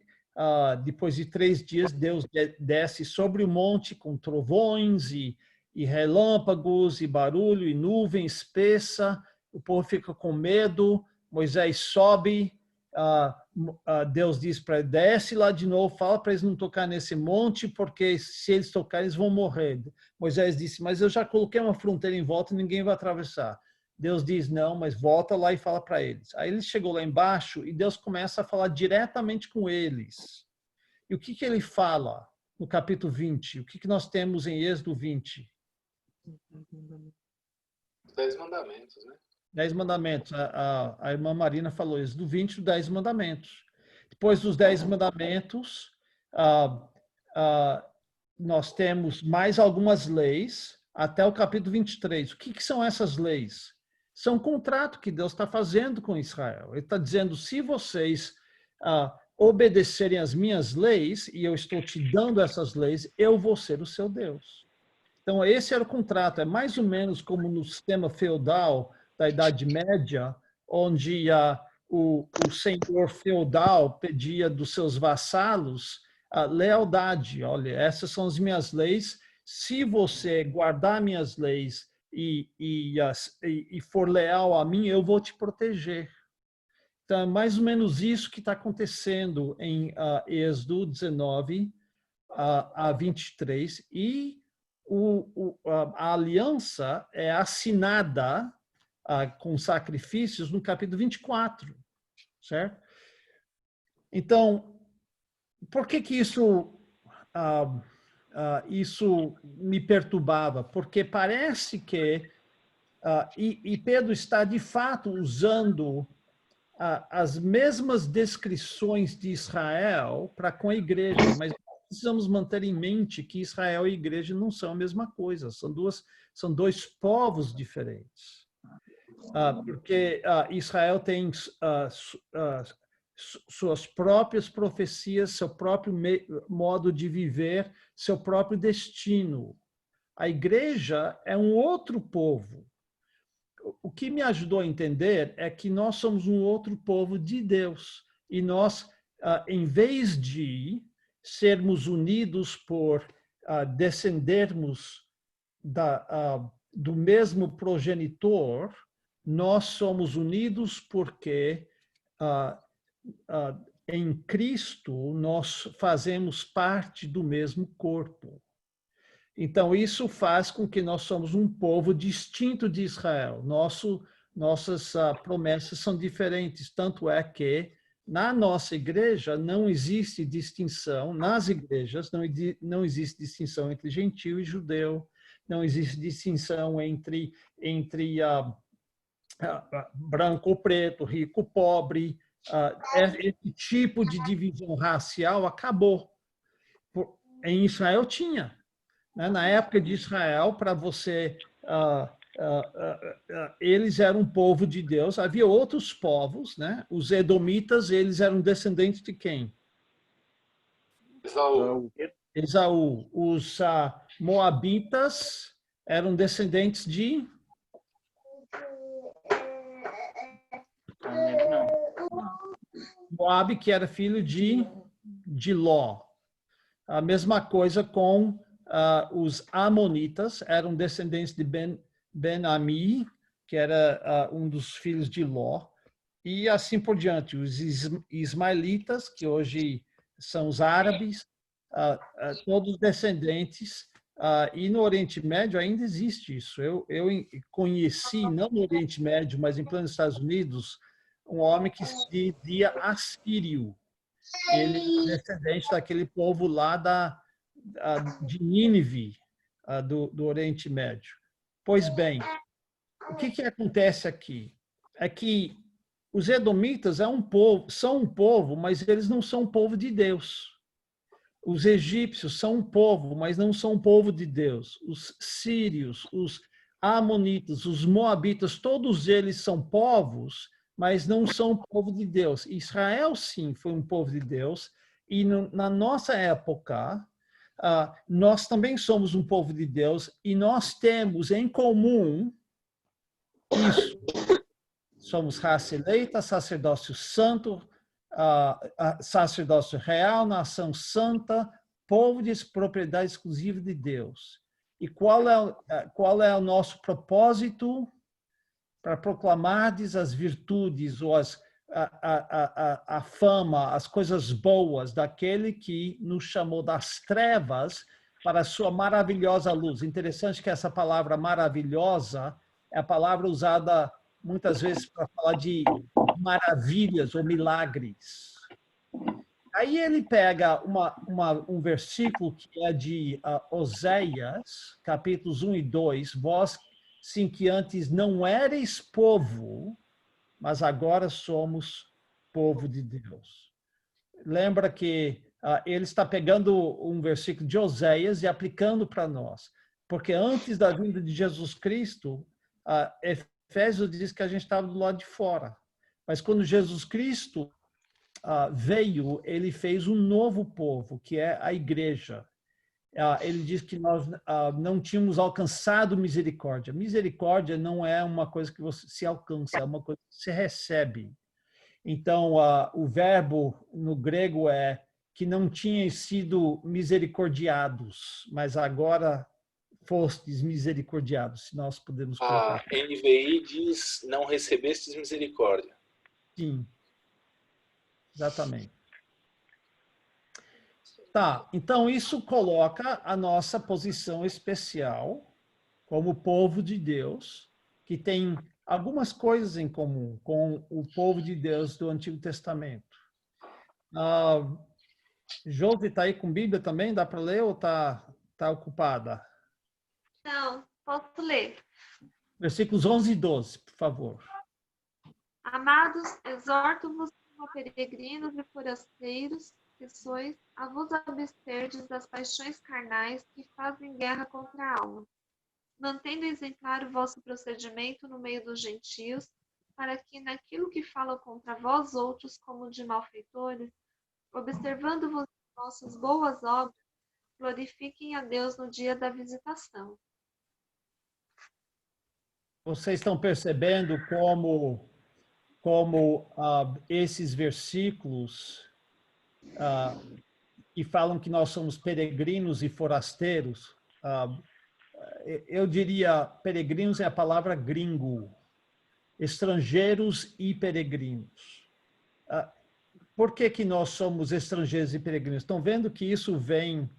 [SPEAKER 1] depois de 3 dias, Deus desce sobre o monte com trovões e relâmpagos, e barulho, e nuvem espessa, o povo fica com medo, Moisés sobe, Deus diz para ele, desce lá de novo, fala para eles não tocar nesse monte, porque se eles tocarem, eles vão morrer. Moisés disse, mas eu já coloquei uma fronteira em volta e ninguém vai atravessar. Deus diz, não, mas volta lá e fala para eles. Aí ele chegou lá embaixo e Deus começa a falar diretamente com eles. E o que ele fala no capítulo 20? O que nós temos em Êxodo 20?
[SPEAKER 2] 10 mandamentos, né?
[SPEAKER 1] 10 mandamentos. A irmã Marina falou isso, do 20 dos 10 mandamentos. Depois dos 10 mandamentos, nós temos mais algumas leis, até o capítulo 23. O que são essas leis? São um contrato que Deus está fazendo com Israel. Ele está dizendo, se vocês obedecerem às minhas leis, e eu estou te dando essas leis, eu vou ser o seu Deus. Então, esse era o contrato. É mais ou menos como no sistema feudal da Idade Média, onde o senhor feudal pedia dos seus vassalos a lealdade. Olha, essas são as minhas leis. Se você guardar minhas leis e for leal a mim, eu vou te proteger. Então, é mais ou menos isso que está acontecendo em Êxodo 19 a 23. E a aliança é assinada com sacrifícios no capítulo 24, certo? Então, por que isso me perturbava? Porque parece que e Pedro está de fato usando as mesmas descrições de Israel para com a igreja, mas precisamos manter em mente que Israel e a igreja não são a mesma coisa, são dois povos diferentes. Porque Israel tem suas próprias profecias, seu próprio modo de viver, seu próprio destino. A igreja é um outro povo. O que me ajudou a entender é que nós somos um outro povo de Deus. E nós, em vez de sermos unidos por descendermos do mesmo progenitor, nós somos unidos porque em Cristo nós fazemos parte do mesmo corpo. Então, isso faz com que nós somos um povo distinto de Israel. Nossas promessas são diferentes, tanto é que na nossa igreja não existe distinção, nas igrejas não existe distinção entre gentio e judeu, não existe distinção entre branco ou preto, rico ou pobre. Esse tipo de divisão racial acabou. Em Israel tinha. Na época de Israel, para você... eles eram um povo de Deus. Havia outros povos, né? Os edomitas, eles eram descendentes de quem? Esaú. Os moabitas eram descendentes de... Moabe, que era filho de Ló. A mesma coisa com os amonitas, eram descendentes de Ben-Ami, que era um dos filhos de Ló, e assim por diante. Os ismaelitas, que hoje são os árabes, todos descendentes, e no Oriente Médio ainda existe isso. Eu conheci, não no Oriente Médio, mas em plenos Estados Unidos, um homem que se dizia assírio. Ele é descendente daquele povo lá de Nínive, do Oriente Médio. Pois bem, o que acontece aqui? É que os edomitas são um povo, mas eles não são um povo de Deus. Os egípcios são um povo, mas não são um povo de Deus. Os sírios, os amonitas, os moabitas, todos eles são povos, mas não são um povo de Deus. Israel, sim, foi um povo de Deus, e na nossa época, nós também somos um povo de Deus, e nós temos em comum isso. Somos raça eleita, sacerdócio santo, sacerdócio real, nação santa, povo de propriedade exclusiva de Deus. E qual é o nosso propósito? Para proclamardes as virtudes ou a fama, as coisas boas daquele que nos chamou das trevas para a sua maravilhosa luz. Interessante que essa palavra maravilhosa é a palavra usada muitas vezes para falar de maravilhas ou milagres. Aí ele pega um versículo que é de Oséias, capítulos 1 e 2, vós, sim, que antes não erais povo, mas agora somos povo de Deus. Lembra que ele está pegando um versículo de Oséias e aplicando para nós. Porque antes da vinda de Jesus Cristo, Efésios diz que a gente estava do lado de fora. Mas quando Jesus Cristo veio, ele fez um novo povo, que é a igreja. Ele diz que nós não tínhamos alcançado misericórdia. Misericórdia não é uma coisa que você se alcança, é uma coisa que você recebe. Então, o verbo no grego é que não tinham sido misericordiados, mas agora fostes misericordiados, se nós podemos colocar.
[SPEAKER 2] A NVI diz, não recebestes misericórdia.
[SPEAKER 1] Sim, exatamente. Tá, então isso coloca a nossa posição especial como povo de Deus, que tem algumas coisas em comum com o povo de Deus do Antigo Testamento. Josi está aí com Bíblia também? Dá para ler ou tá ocupada?
[SPEAKER 12] Não, posso ler.
[SPEAKER 1] Versículos 11 e 12, por favor.
[SPEAKER 12] Amados, exorto-vos como peregrinos e forasteiros que sois, a vos absterdes das paixões carnais que fazem guerra contra a alma, mantendo exemplar o vosso procedimento no meio dos gentios, para que naquilo que falam contra vós outros como de malfeitores, observando-vos em vossas boas obras, glorifiquem a Deus no dia da visitação.
[SPEAKER 1] Vocês estão percebendo como esses versículos que falam que nós somos peregrinos e forasteiros, eu diria peregrinos é a palavra gringo, estrangeiros e peregrinos. Por que nós somos estrangeiros e peregrinos? Estão vendo que isso vem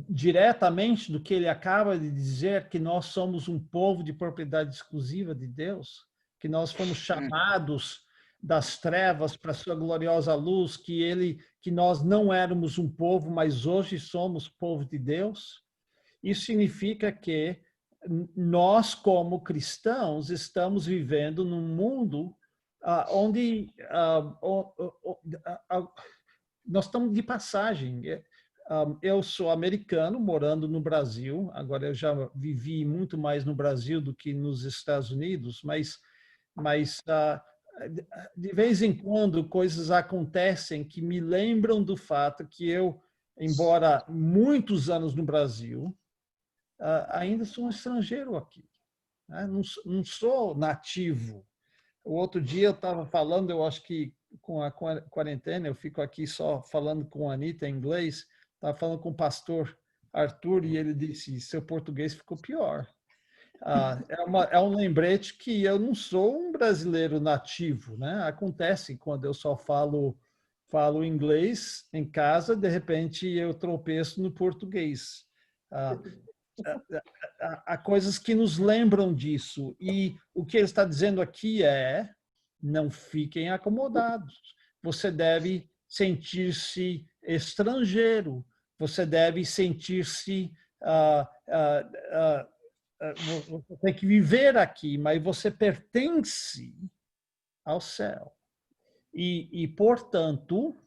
[SPEAKER 1] diretamente do que ele acaba de dizer, que nós somos um povo de propriedade exclusiva de Deus, que nós fomos chamados das trevas para a sua gloriosa luz, que nós não éramos um povo, mas hoje somos povo de Deus. Isso significa que nós, como cristãos, estamos vivendo num mundo onde nós estamos de passagem. Eu sou americano, morando no Brasil. Agora, eu já vivi muito mais no Brasil do que nos Estados Unidos, mas de vez em quando coisas acontecem que me lembram do fato que eu, embora muitos anos no Brasil, ainda sou um estrangeiro aqui. Não sou nativo. O outro dia eu estava falando, eu acho que com a quarentena, eu fico aqui só falando com a Anitta em inglês, estava falando com o pastor Arthur e ele disse, seu português ficou pior. É um lembrete que eu não sou um brasileiro nativo, né? Acontece quando eu só falo inglês em casa, de repente eu tropeço no português. Há coisas que nos lembram disso. E o que ele está dizendo aqui é, não fiquem acomodados. Você deve sentir-se estrangeiro. Você deve sentir-se... você tem que viver aqui, mas você pertence ao céu. E portanto,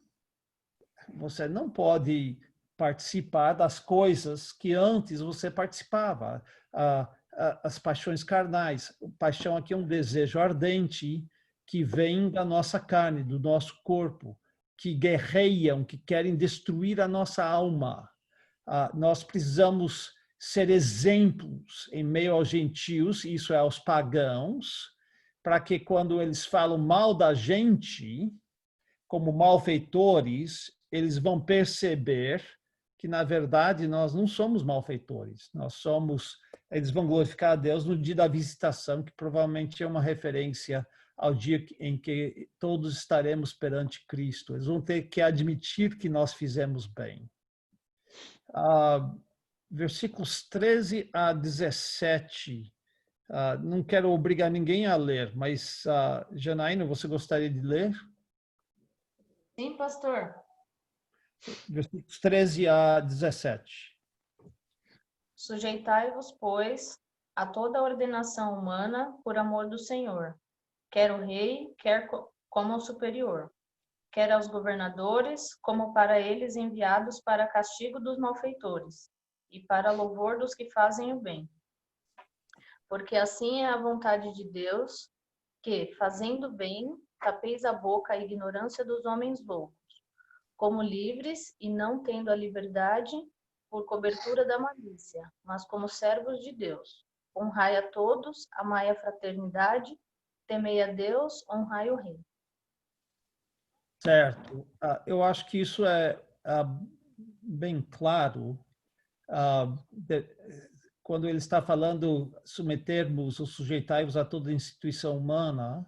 [SPEAKER 1] você não pode participar das coisas que antes você participava. As paixões carnais. Paixão aqui é um desejo ardente que vem da nossa carne, do nosso corpo, que guerreiam, que querem destruir a nossa alma. Nós precisamos ser exemplos em meio aos gentios, isso é, aos pagãos, para que quando eles falam mal da gente, como malfeitores, eles vão perceber que, na verdade, nós não somos malfeitores. Eles vão glorificar a Deus no dia da visitação, que provavelmente é uma referência ao dia em que todos estaremos perante Cristo. Eles vão ter que admitir que nós fizemos bem. Versículos 13 a 17. Não quero obrigar ninguém a ler, mas, Janaína, você gostaria de ler?
[SPEAKER 13] Sim, pastor.
[SPEAKER 1] Versículos 13 a 17.
[SPEAKER 13] Sujeitai-vos, pois, a toda a ordenação humana por amor do Senhor, quer o rei, quer como o superior, quer aos governadores, como para eles enviados para castigo dos malfeitores, e para louvor dos que fazem o bem. Porque assim é a vontade de Deus, que, fazendo bem, tapeis a boca à ignorância dos homens loucos, como livres e não tendo a liberdade por cobertura da malícia, mas como servos de Deus. Honrai a todos, amai a fraternidade, temei a Deus, honrai o rei.
[SPEAKER 1] Certo. Eu acho que isso é bem claro. Quando ele está falando submetermos ou sujeitai-vos a toda instituição humana,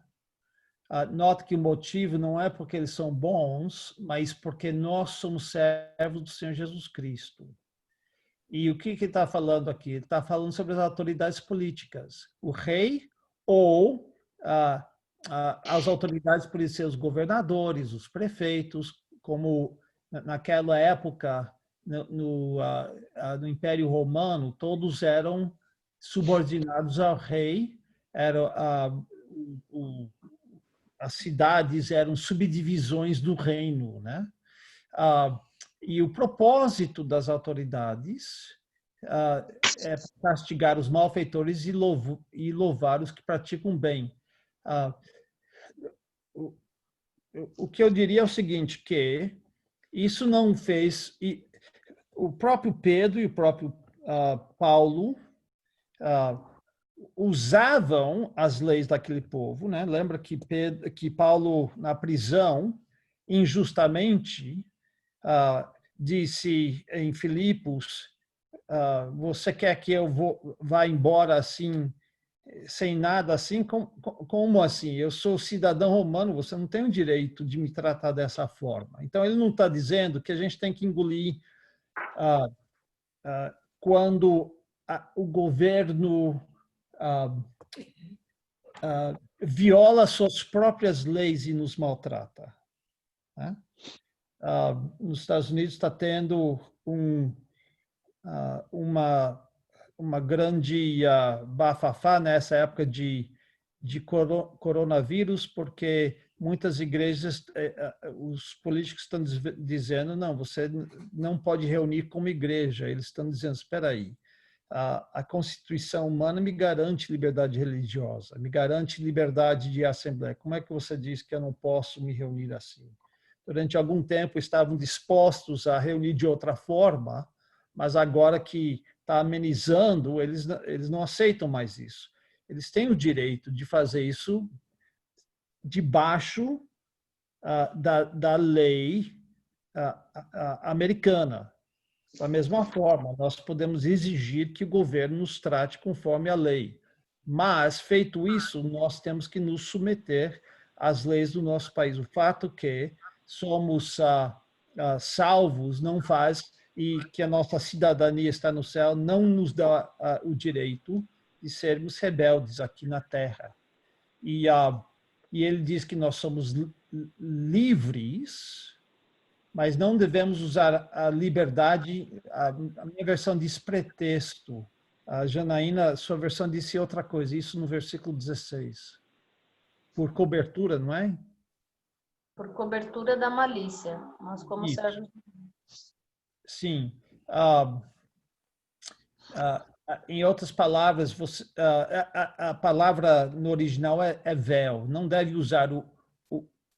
[SPEAKER 1] Nota que o motivo não é porque eles são bons, mas porque nós somos servos do Senhor Jesus Cristo. E o que ele está falando aqui? Ele está falando sobre as autoridades políticas. O rei ou as autoridades políticas, os governadores, os prefeitos, como naquela época, no Império Romano, todos eram subordinados ao rei, as cidades eram subdivisões do reino, né? E o propósito das autoridades é castigar os malfeitores e louvar os que praticam bem. O que eu diria é o seguinte, que isso não fez... O próprio Pedro e o próprio Paulo usavam as leis daquele povo, né? Lembra que Paulo, na prisão, injustamente, disse em Filipos, você quer que eu vá embora assim, sem nada assim? Como assim? Eu sou cidadão romano, você não tem o direito de me tratar dessa forma. Então, ele não está dizendo que a gente tem que engolir quando o governo viola suas próprias leis e nos maltrata, né? Nos Estados Unidos está tendo uma grande bafafá nessa época de coronavírus, porque muitas igrejas, os políticos estão dizendo, não, você não pode reunir como igreja. Eles estão dizendo, espera aí, a Constituição humana me garante liberdade religiosa, me garante liberdade de assembleia. Como é que você diz que eu não posso me reunir assim? Durante algum tempo estavam dispostos a reunir de outra forma, mas agora que está amenizando, eles não aceitam mais isso. Eles têm o direito de fazer isso debaixo da lei americana. Da mesma forma, nós podemos exigir que o governo nos trate conforme a lei. Mas, feito isso, nós temos que nos submeter às leis do nosso país. O fato que somos salvos não faz, e que a nossa cidadania está no céu, não nos dá o direito de sermos rebeldes aqui na terra. E ele diz que nós somos livres, mas não devemos usar a liberdade. A minha versão diz pretexto. A Janaína, sua versão disse outra coisa, isso no versículo 16. Por cobertura, não é?
[SPEAKER 13] Por cobertura da malícia, mas como servos.
[SPEAKER 1] Sim. Em outras palavras, a palavra no original é véu. Não deve usar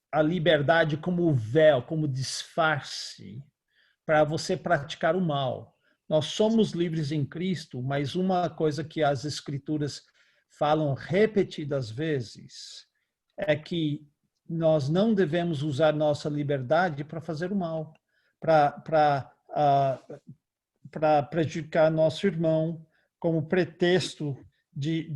[SPEAKER 1] a liberdade como véu, como disfarce, para você praticar o mal. Nós somos livres em Cristo, mas uma coisa que as Escrituras falam repetidas vezes é que nós não devemos usar nossa liberdade para fazer o mal, para prejudicar nosso irmão, como pretexto de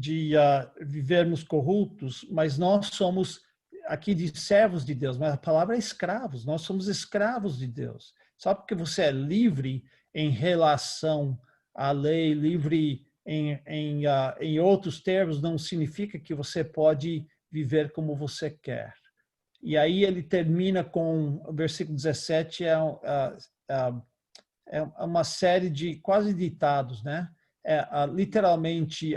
[SPEAKER 1] vivermos corruptos, mas nós somos aqui de servos de Deus, mas a palavra é escravos, nós somos escravos de Deus. Só porque você é livre em relação à lei, livre em outros termos, não significa que você pode viver como você quer. E aí ele termina com o versículo 17, é uma série de quase ditados, né? Literalmente,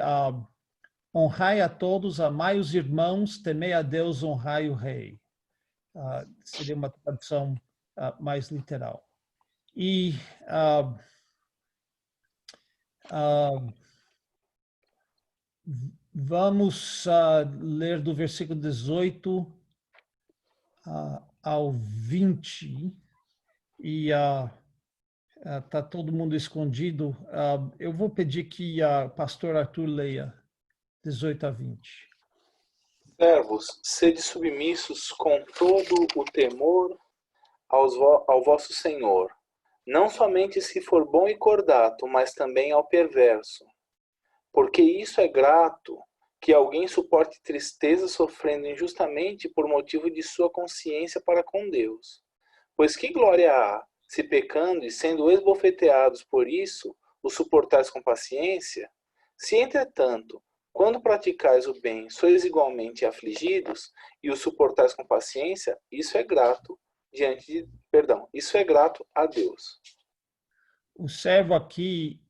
[SPEAKER 1] honrai a todos, amai os irmãos, temei a Deus, honrai o rei. Seria uma tradução mais literal. E vamos ler do versículo 18 ao 20, e está todo mundo escondido. Eu vou pedir que o pastor Arthur leia 18 a 20.
[SPEAKER 2] Servos, sede submissos com todo o temor ao vosso Senhor, não somente se for bom e cordato, mas também ao perverso. Porque isso é grato, que alguém suporte tristeza sofrendo injustamente por motivo de sua consciência para com Deus. Pois que glória há, se pecando e sendo esbofeteados por isso, o suportais com paciência? Se, entretanto, quando praticais o bem, sois igualmente afligidos e o suportais com paciência, isso é grato isso é grato a Deus.
[SPEAKER 1] O servo aqui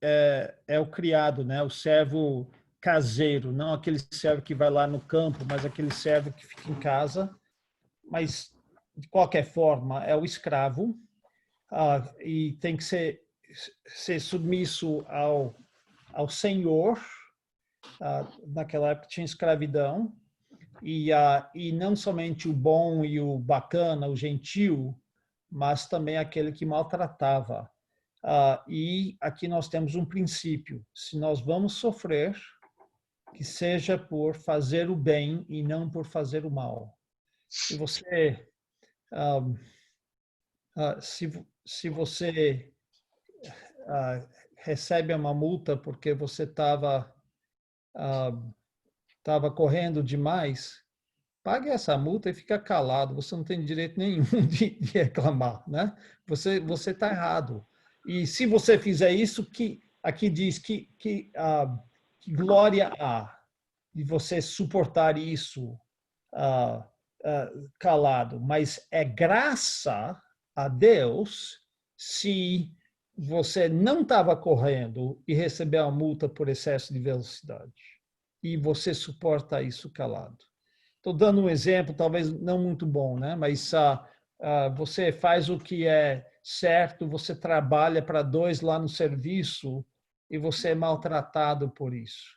[SPEAKER 1] é o criado, né? O servo caseiro, não aquele servo que vai lá no campo, mas aquele servo que fica em casa. Mas, de qualquer forma, é o escravo e tem que ser submisso ao senhor. Naquela época tinha escravidão. E não somente o bom e o bacana, o gentil, mas também aquele que maltratava. E aqui nós temos um princípio: se nós vamos sofrer, que seja por fazer o bem e não por fazer o mal. Se você se você recebe uma multa porque você estava correndo demais, pague essa multa e fica calado. Você não tem direito nenhum de reclamar, né? Você está errado. E se você fizer isso, que aqui diz que glória há de você suportar isso calado. Mas é graça a Deus se você não estava correndo e recebeu a multa por excesso de velocidade. E você suporta isso calado. Estou dando um exemplo, talvez não muito bom, né? Mas você faz o que é certo, você trabalha para 2 lá no serviço e você é maltratado por isso.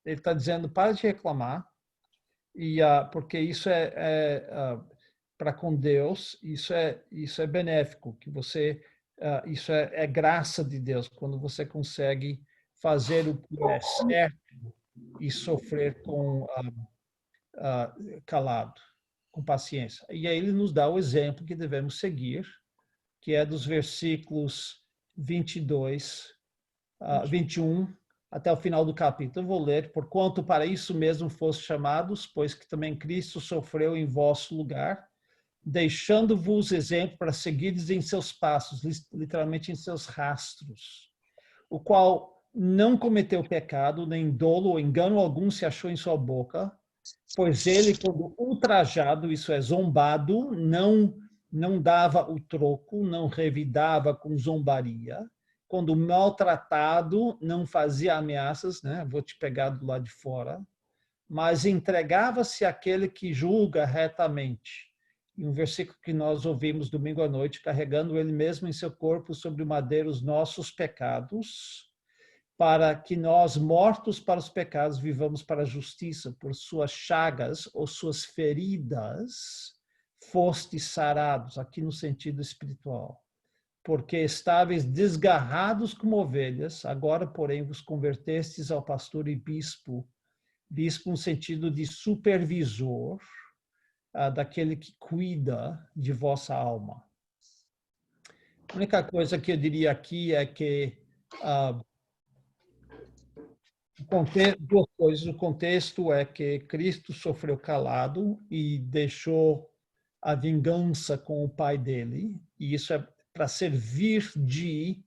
[SPEAKER 1] Ele está dizendo, para de reclamar, porque isso para com Deus, isso é benéfico, que você isso é graça de Deus, quando você consegue fazer o que é certo e sofrer calado, com paciência. E aí ele nos dá o exemplo que devemos seguir, que é dos versículos 21 até o final do capítulo. Eu vou ler: porquanto para isso mesmo foste chamados, pois que também Cristo sofreu em vosso lugar, deixando-vos exemplo para seguirdes em seus passos, literalmente em seus rastros, o qual não cometeu pecado, nem dolo ou engano algum se achou em sua boca, pois ele, quando ultrajado, isso é, zombado, não dava o troco, não revidava com zombaria, quando maltratado, não fazia ameaças, né? Vou te pegar do lado de fora, mas entregava-se àquele que julga retamente. Em um versículo que nós ouvimos domingo à noite, carregando ele mesmo em seu corpo sobre o madeiro os nossos pecados, para que nós, mortos para os pecados, vivamos para a justiça. Por suas chagas ou suas feridas, fostes sarados, aqui no sentido espiritual. Porque estáveis desgarrados como ovelhas, agora, porém, vos convertestes ao pastor e bispo no sentido de supervisor, daquele que cuida de vossa alma. A única coisa que eu diria aqui é que duas coisas. O contexto é que Cristo sofreu calado e deixou a vingança com o Pai dele, e isso é para servir de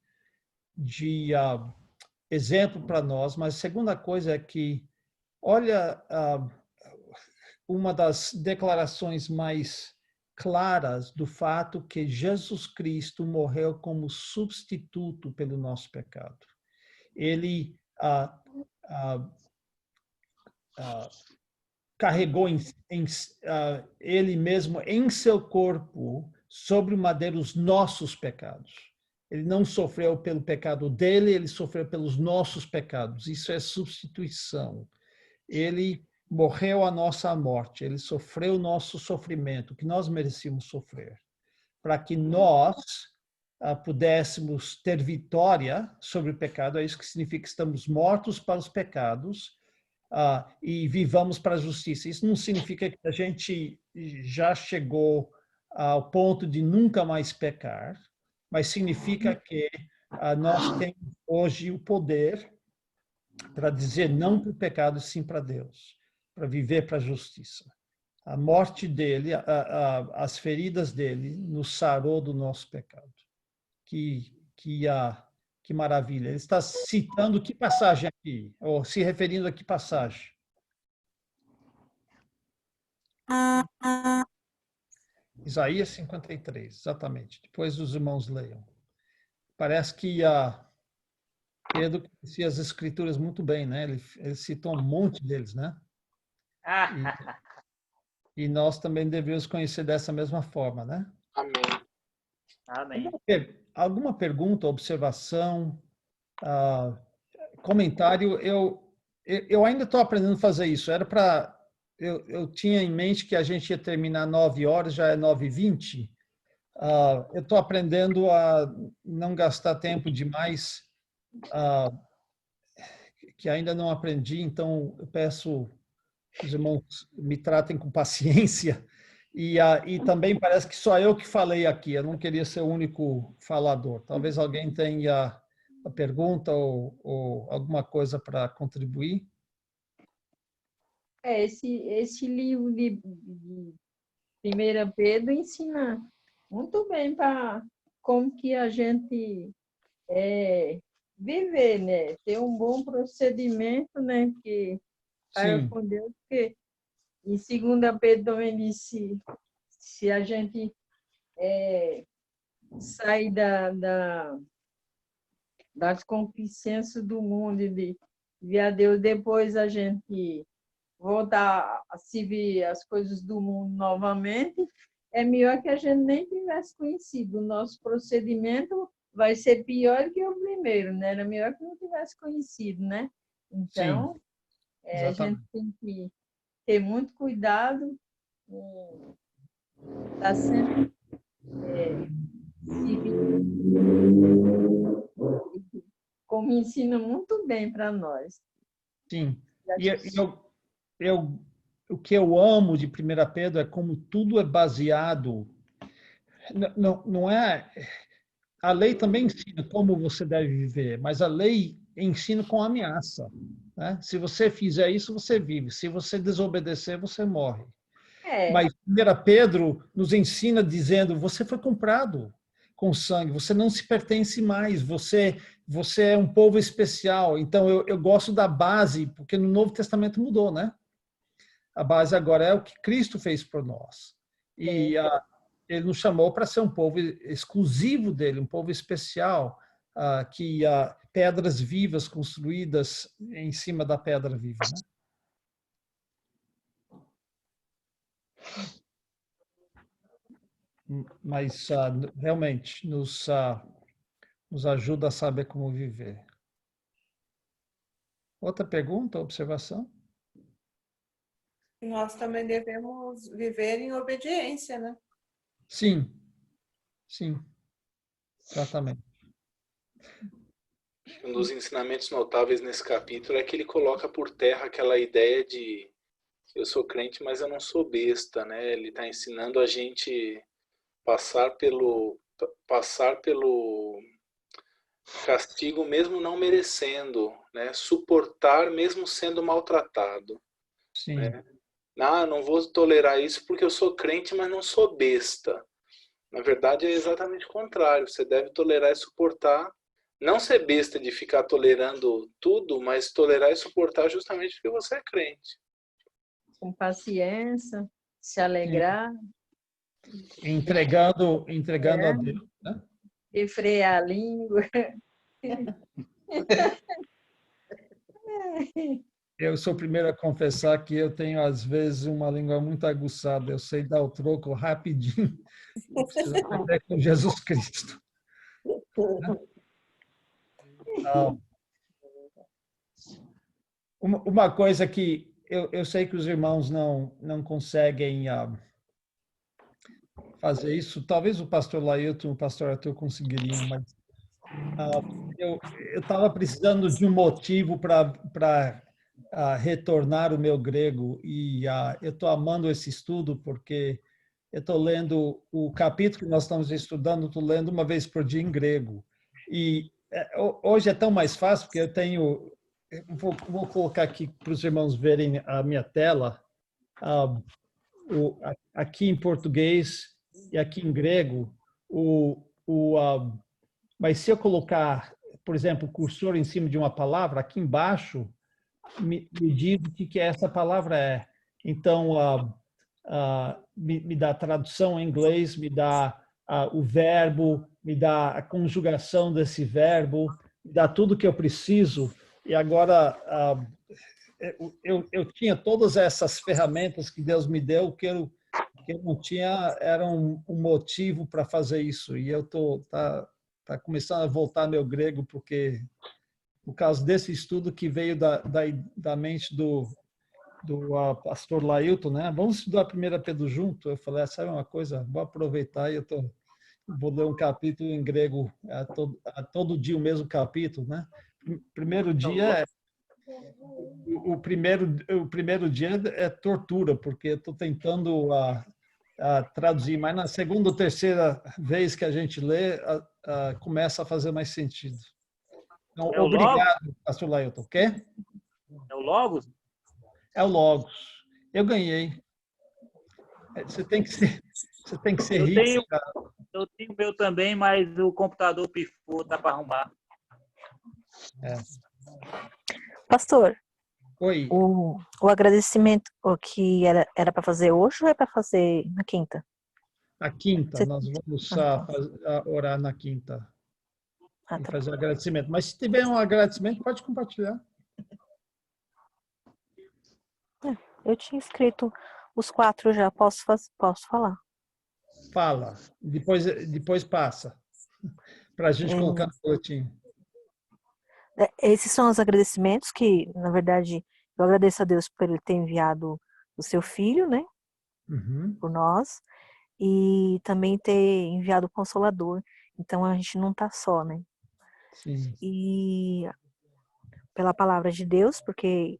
[SPEAKER 1] exemplo para nós. Mas a segunda coisa é que, olha, uma das declarações mais claras do fato que Jesus Cristo morreu como substituto pelo nosso pecado. Ele carregou ele mesmo em seu corpo sobre o madeiro os nossos pecados. Ele não sofreu pelo pecado dele, ele sofreu pelos nossos pecados. Isso é substituição. Ele morreu a nossa morte, ele sofreu o nosso sofrimento, que nós merecíamos sofrer, para que nós pudéssemos ter vitória sobre o pecado. É isso que significa que estamos mortos para os pecados e vivamos para a justiça. Isso não significa que a gente já chegou ao ponto de nunca mais pecar, mas significa que nós temos hoje o poder para dizer não para o pecado, sim para Deus, para viver para a justiça. A morte dele, as feridas dele, nos sarou do nosso pecado. Que maravilha. Ele está citando que passagem aqui? Ou se referindo a que passagem? Isaías 53, exatamente. Depois os irmãos leiam. Parece que Pedro conhecia as escrituras muito bem, né? Ele citou um monte deles, né? E nós também devemos conhecer dessa mesma forma, né?
[SPEAKER 2] Amém.
[SPEAKER 5] Amém.
[SPEAKER 1] Alguma pergunta, observação, comentário? Eu ainda estou aprendendo a fazer isso. Era para eu tinha em mente que a gente ia terminar 9 horas, já é 9h20. Eu estou aprendendo a não gastar tempo demais, que ainda não aprendi, então eu peço que os irmãos me tratem com paciência. E também parece que só eu que falei aqui, eu não queria ser o único falador. Talvez alguém tenha a pergunta ou alguma coisa para contribuir.
[SPEAKER 8] Esse livro de 1 Pedro ensina muito bem para como que a gente viver, né? Ter um bom procedimento, né? Que para com Deus, porque em 2 Pedro também disse, se a gente sair das concupiscências do mundo e de ver a Deus, depois a gente voltar a servir as coisas do mundo novamente, é melhor que a gente nem tivesse conhecido. O nosso procedimento vai ser pior que o primeiro, né? Era melhor que não tivesse conhecido, né? Então, a gente tem que ter muito cuidado, estar sempre como ensina muito bem para nós.
[SPEAKER 1] Sim. E o que eu amo de 1 Pedro é como tudo é baseado. Não é. A lei também ensina como você deve viver, mas a lei ensina com ameaça. Né? Se você fizer isso, você vive. Se você desobedecer, você morre. Mas 1 Pedro nos ensina dizendo: você foi comprado com sangue, você não se pertence mais, você é um povo especial. Então, eu gosto da base, porque no Novo Testamento mudou, né? A base agora é o que Cristo fez por nós. E ele nos chamou para ser um povo exclusivo dele, um povo especial, que pedras vivas construídas em cima da pedra viva, né? Mas realmente nos ajuda a saber como viver. Outra pergunta, observação?
[SPEAKER 11] Nós também devemos viver em obediência, né?
[SPEAKER 1] Sim, exatamente.
[SPEAKER 2] Um dos ensinamentos notáveis nesse capítulo é que ele coloca por terra aquela ideia de eu sou crente, mas eu não sou besta, né? Ele está ensinando a gente passar pelo castigo mesmo não merecendo, né? Suportar mesmo sendo maltratado.
[SPEAKER 1] Sim.
[SPEAKER 2] Né? Não vou tolerar isso porque eu sou crente, mas não sou besta. Na verdade, é exatamente o contrário. Você deve tolerar e suportar. Não ser besta de ficar tolerando tudo, mas tolerar e suportar justamente porque você é crente.
[SPEAKER 8] Com paciência, se alegrar.
[SPEAKER 1] Entregando a Deus, né?
[SPEAKER 8] Refrear a língua.
[SPEAKER 1] Eu sou o primeiro a confessar que eu tenho, às vezes, uma língua muito aguçada. Eu sei dar o troco rapidinho. Eu preciso aprender com Jesus Cristo. Então, uma coisa que eu sei que os irmãos não conseguem fazer isso, talvez o pastor Lailton e o pastor Arthur conseguiriam, mas eu estava precisando de um motivo para retornar o meu grego e eu estou amando esse estudo porque eu estou lendo o capítulo que nós estamos estudando, estou lendo uma vez por dia em grego. E hoje é tão mais fácil porque eu vou colocar aqui para os irmãos verem a minha tela. Aqui em português e aqui em grego, mas se eu colocar, por exemplo, o cursor em cima de uma palavra, aqui embaixo me diz o que essa palavra é. Então, me dá a tradução em inglês, me dá o verbo, me dá a conjugação desse verbo, me dá tudo que eu preciso. E agora, eu tinha todas essas ferramentas que Deus me deu, que eu não tinha, era um motivo para fazer isso. E eu tá começando a voltar meu grego, porque por causa desse estudo que veio da mente do pastor Lailton, né? Vamos estudar 1 Pedro junto. Eu falei, sabe uma coisa? Vou aproveitar e vou ler um capítulo em grego todo dia, o mesmo capítulo, né? Primeiro dia o primeiro dia é tortura, porque eu estou tentando traduzir, mas na segunda ou terceira vez que a gente lê, começa a fazer mais sentido. Então, obrigado, pastor Lailton. O quê?
[SPEAKER 5] É o Logos?
[SPEAKER 1] É o Logos. Eu ganhei. Você tem que ser rico.
[SPEAKER 5] Eu tenho o meu também, mas o computador pifou, tá para arrumar.
[SPEAKER 6] Pastor,
[SPEAKER 1] oi.
[SPEAKER 6] O agradecimento que era para fazer hoje ou é para fazer na quinta?
[SPEAKER 1] Na quinta, nós vamos orar na quinta. E fazer um agradecimento. Mas se tiver um agradecimento, pode compartilhar.
[SPEAKER 6] Eu tinha escrito os 4 já, posso falar?
[SPEAKER 1] Fala. Depois passa. Para a gente colocar no boletim.
[SPEAKER 6] Esses são os agradecimentos que, na verdade, eu agradeço a Deus por Ele ter enviado o seu Filho, né?
[SPEAKER 1] Uhum.
[SPEAKER 6] Por nós. E também ter enviado o Consolador. Então, a gente não está só, né?
[SPEAKER 1] Sim.
[SPEAKER 6] E pela palavra de Deus, porque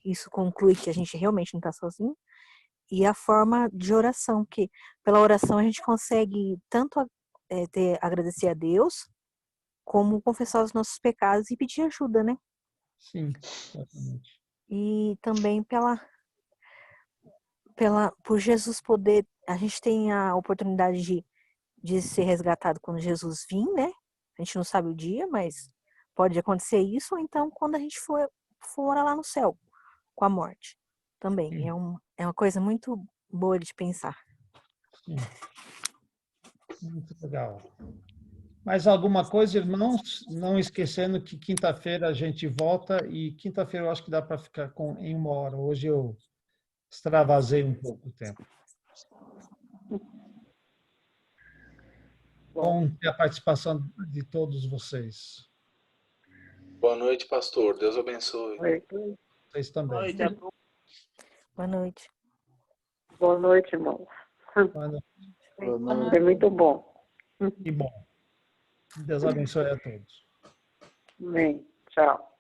[SPEAKER 6] isso conclui que a gente realmente não está sozinho. E a forma de oração, que pela oração a gente consegue tanto agradecer a Deus, como confessar os nossos pecados e pedir ajuda, né?
[SPEAKER 1] Sim, exatamente.
[SPEAKER 6] E também por Jesus poder, a gente tem a oportunidade de ser resgatado quando Jesus vir, né? A gente não sabe o dia, mas pode acontecer isso, ou então quando a gente for lá no céu, com a morte. Também é uma coisa muito boa de pensar.
[SPEAKER 1] Sim. Muito legal. Mais alguma coisa, irmãos? Não esquecendo que quinta-feira a gente volta e quinta-feira eu acho que dá para ficar em 1 hora. Hoje eu extravasei um pouco o tempo. Bom ter a participação de todos vocês.
[SPEAKER 2] Boa noite, pastor. Deus abençoe.
[SPEAKER 1] Vocês também.
[SPEAKER 6] Boa noite.
[SPEAKER 3] Boa noite, irmão.
[SPEAKER 1] Boa noite.
[SPEAKER 3] É muito bom.
[SPEAKER 1] Que bom. Deus abençoe a todos.
[SPEAKER 3] Amém. Tchau.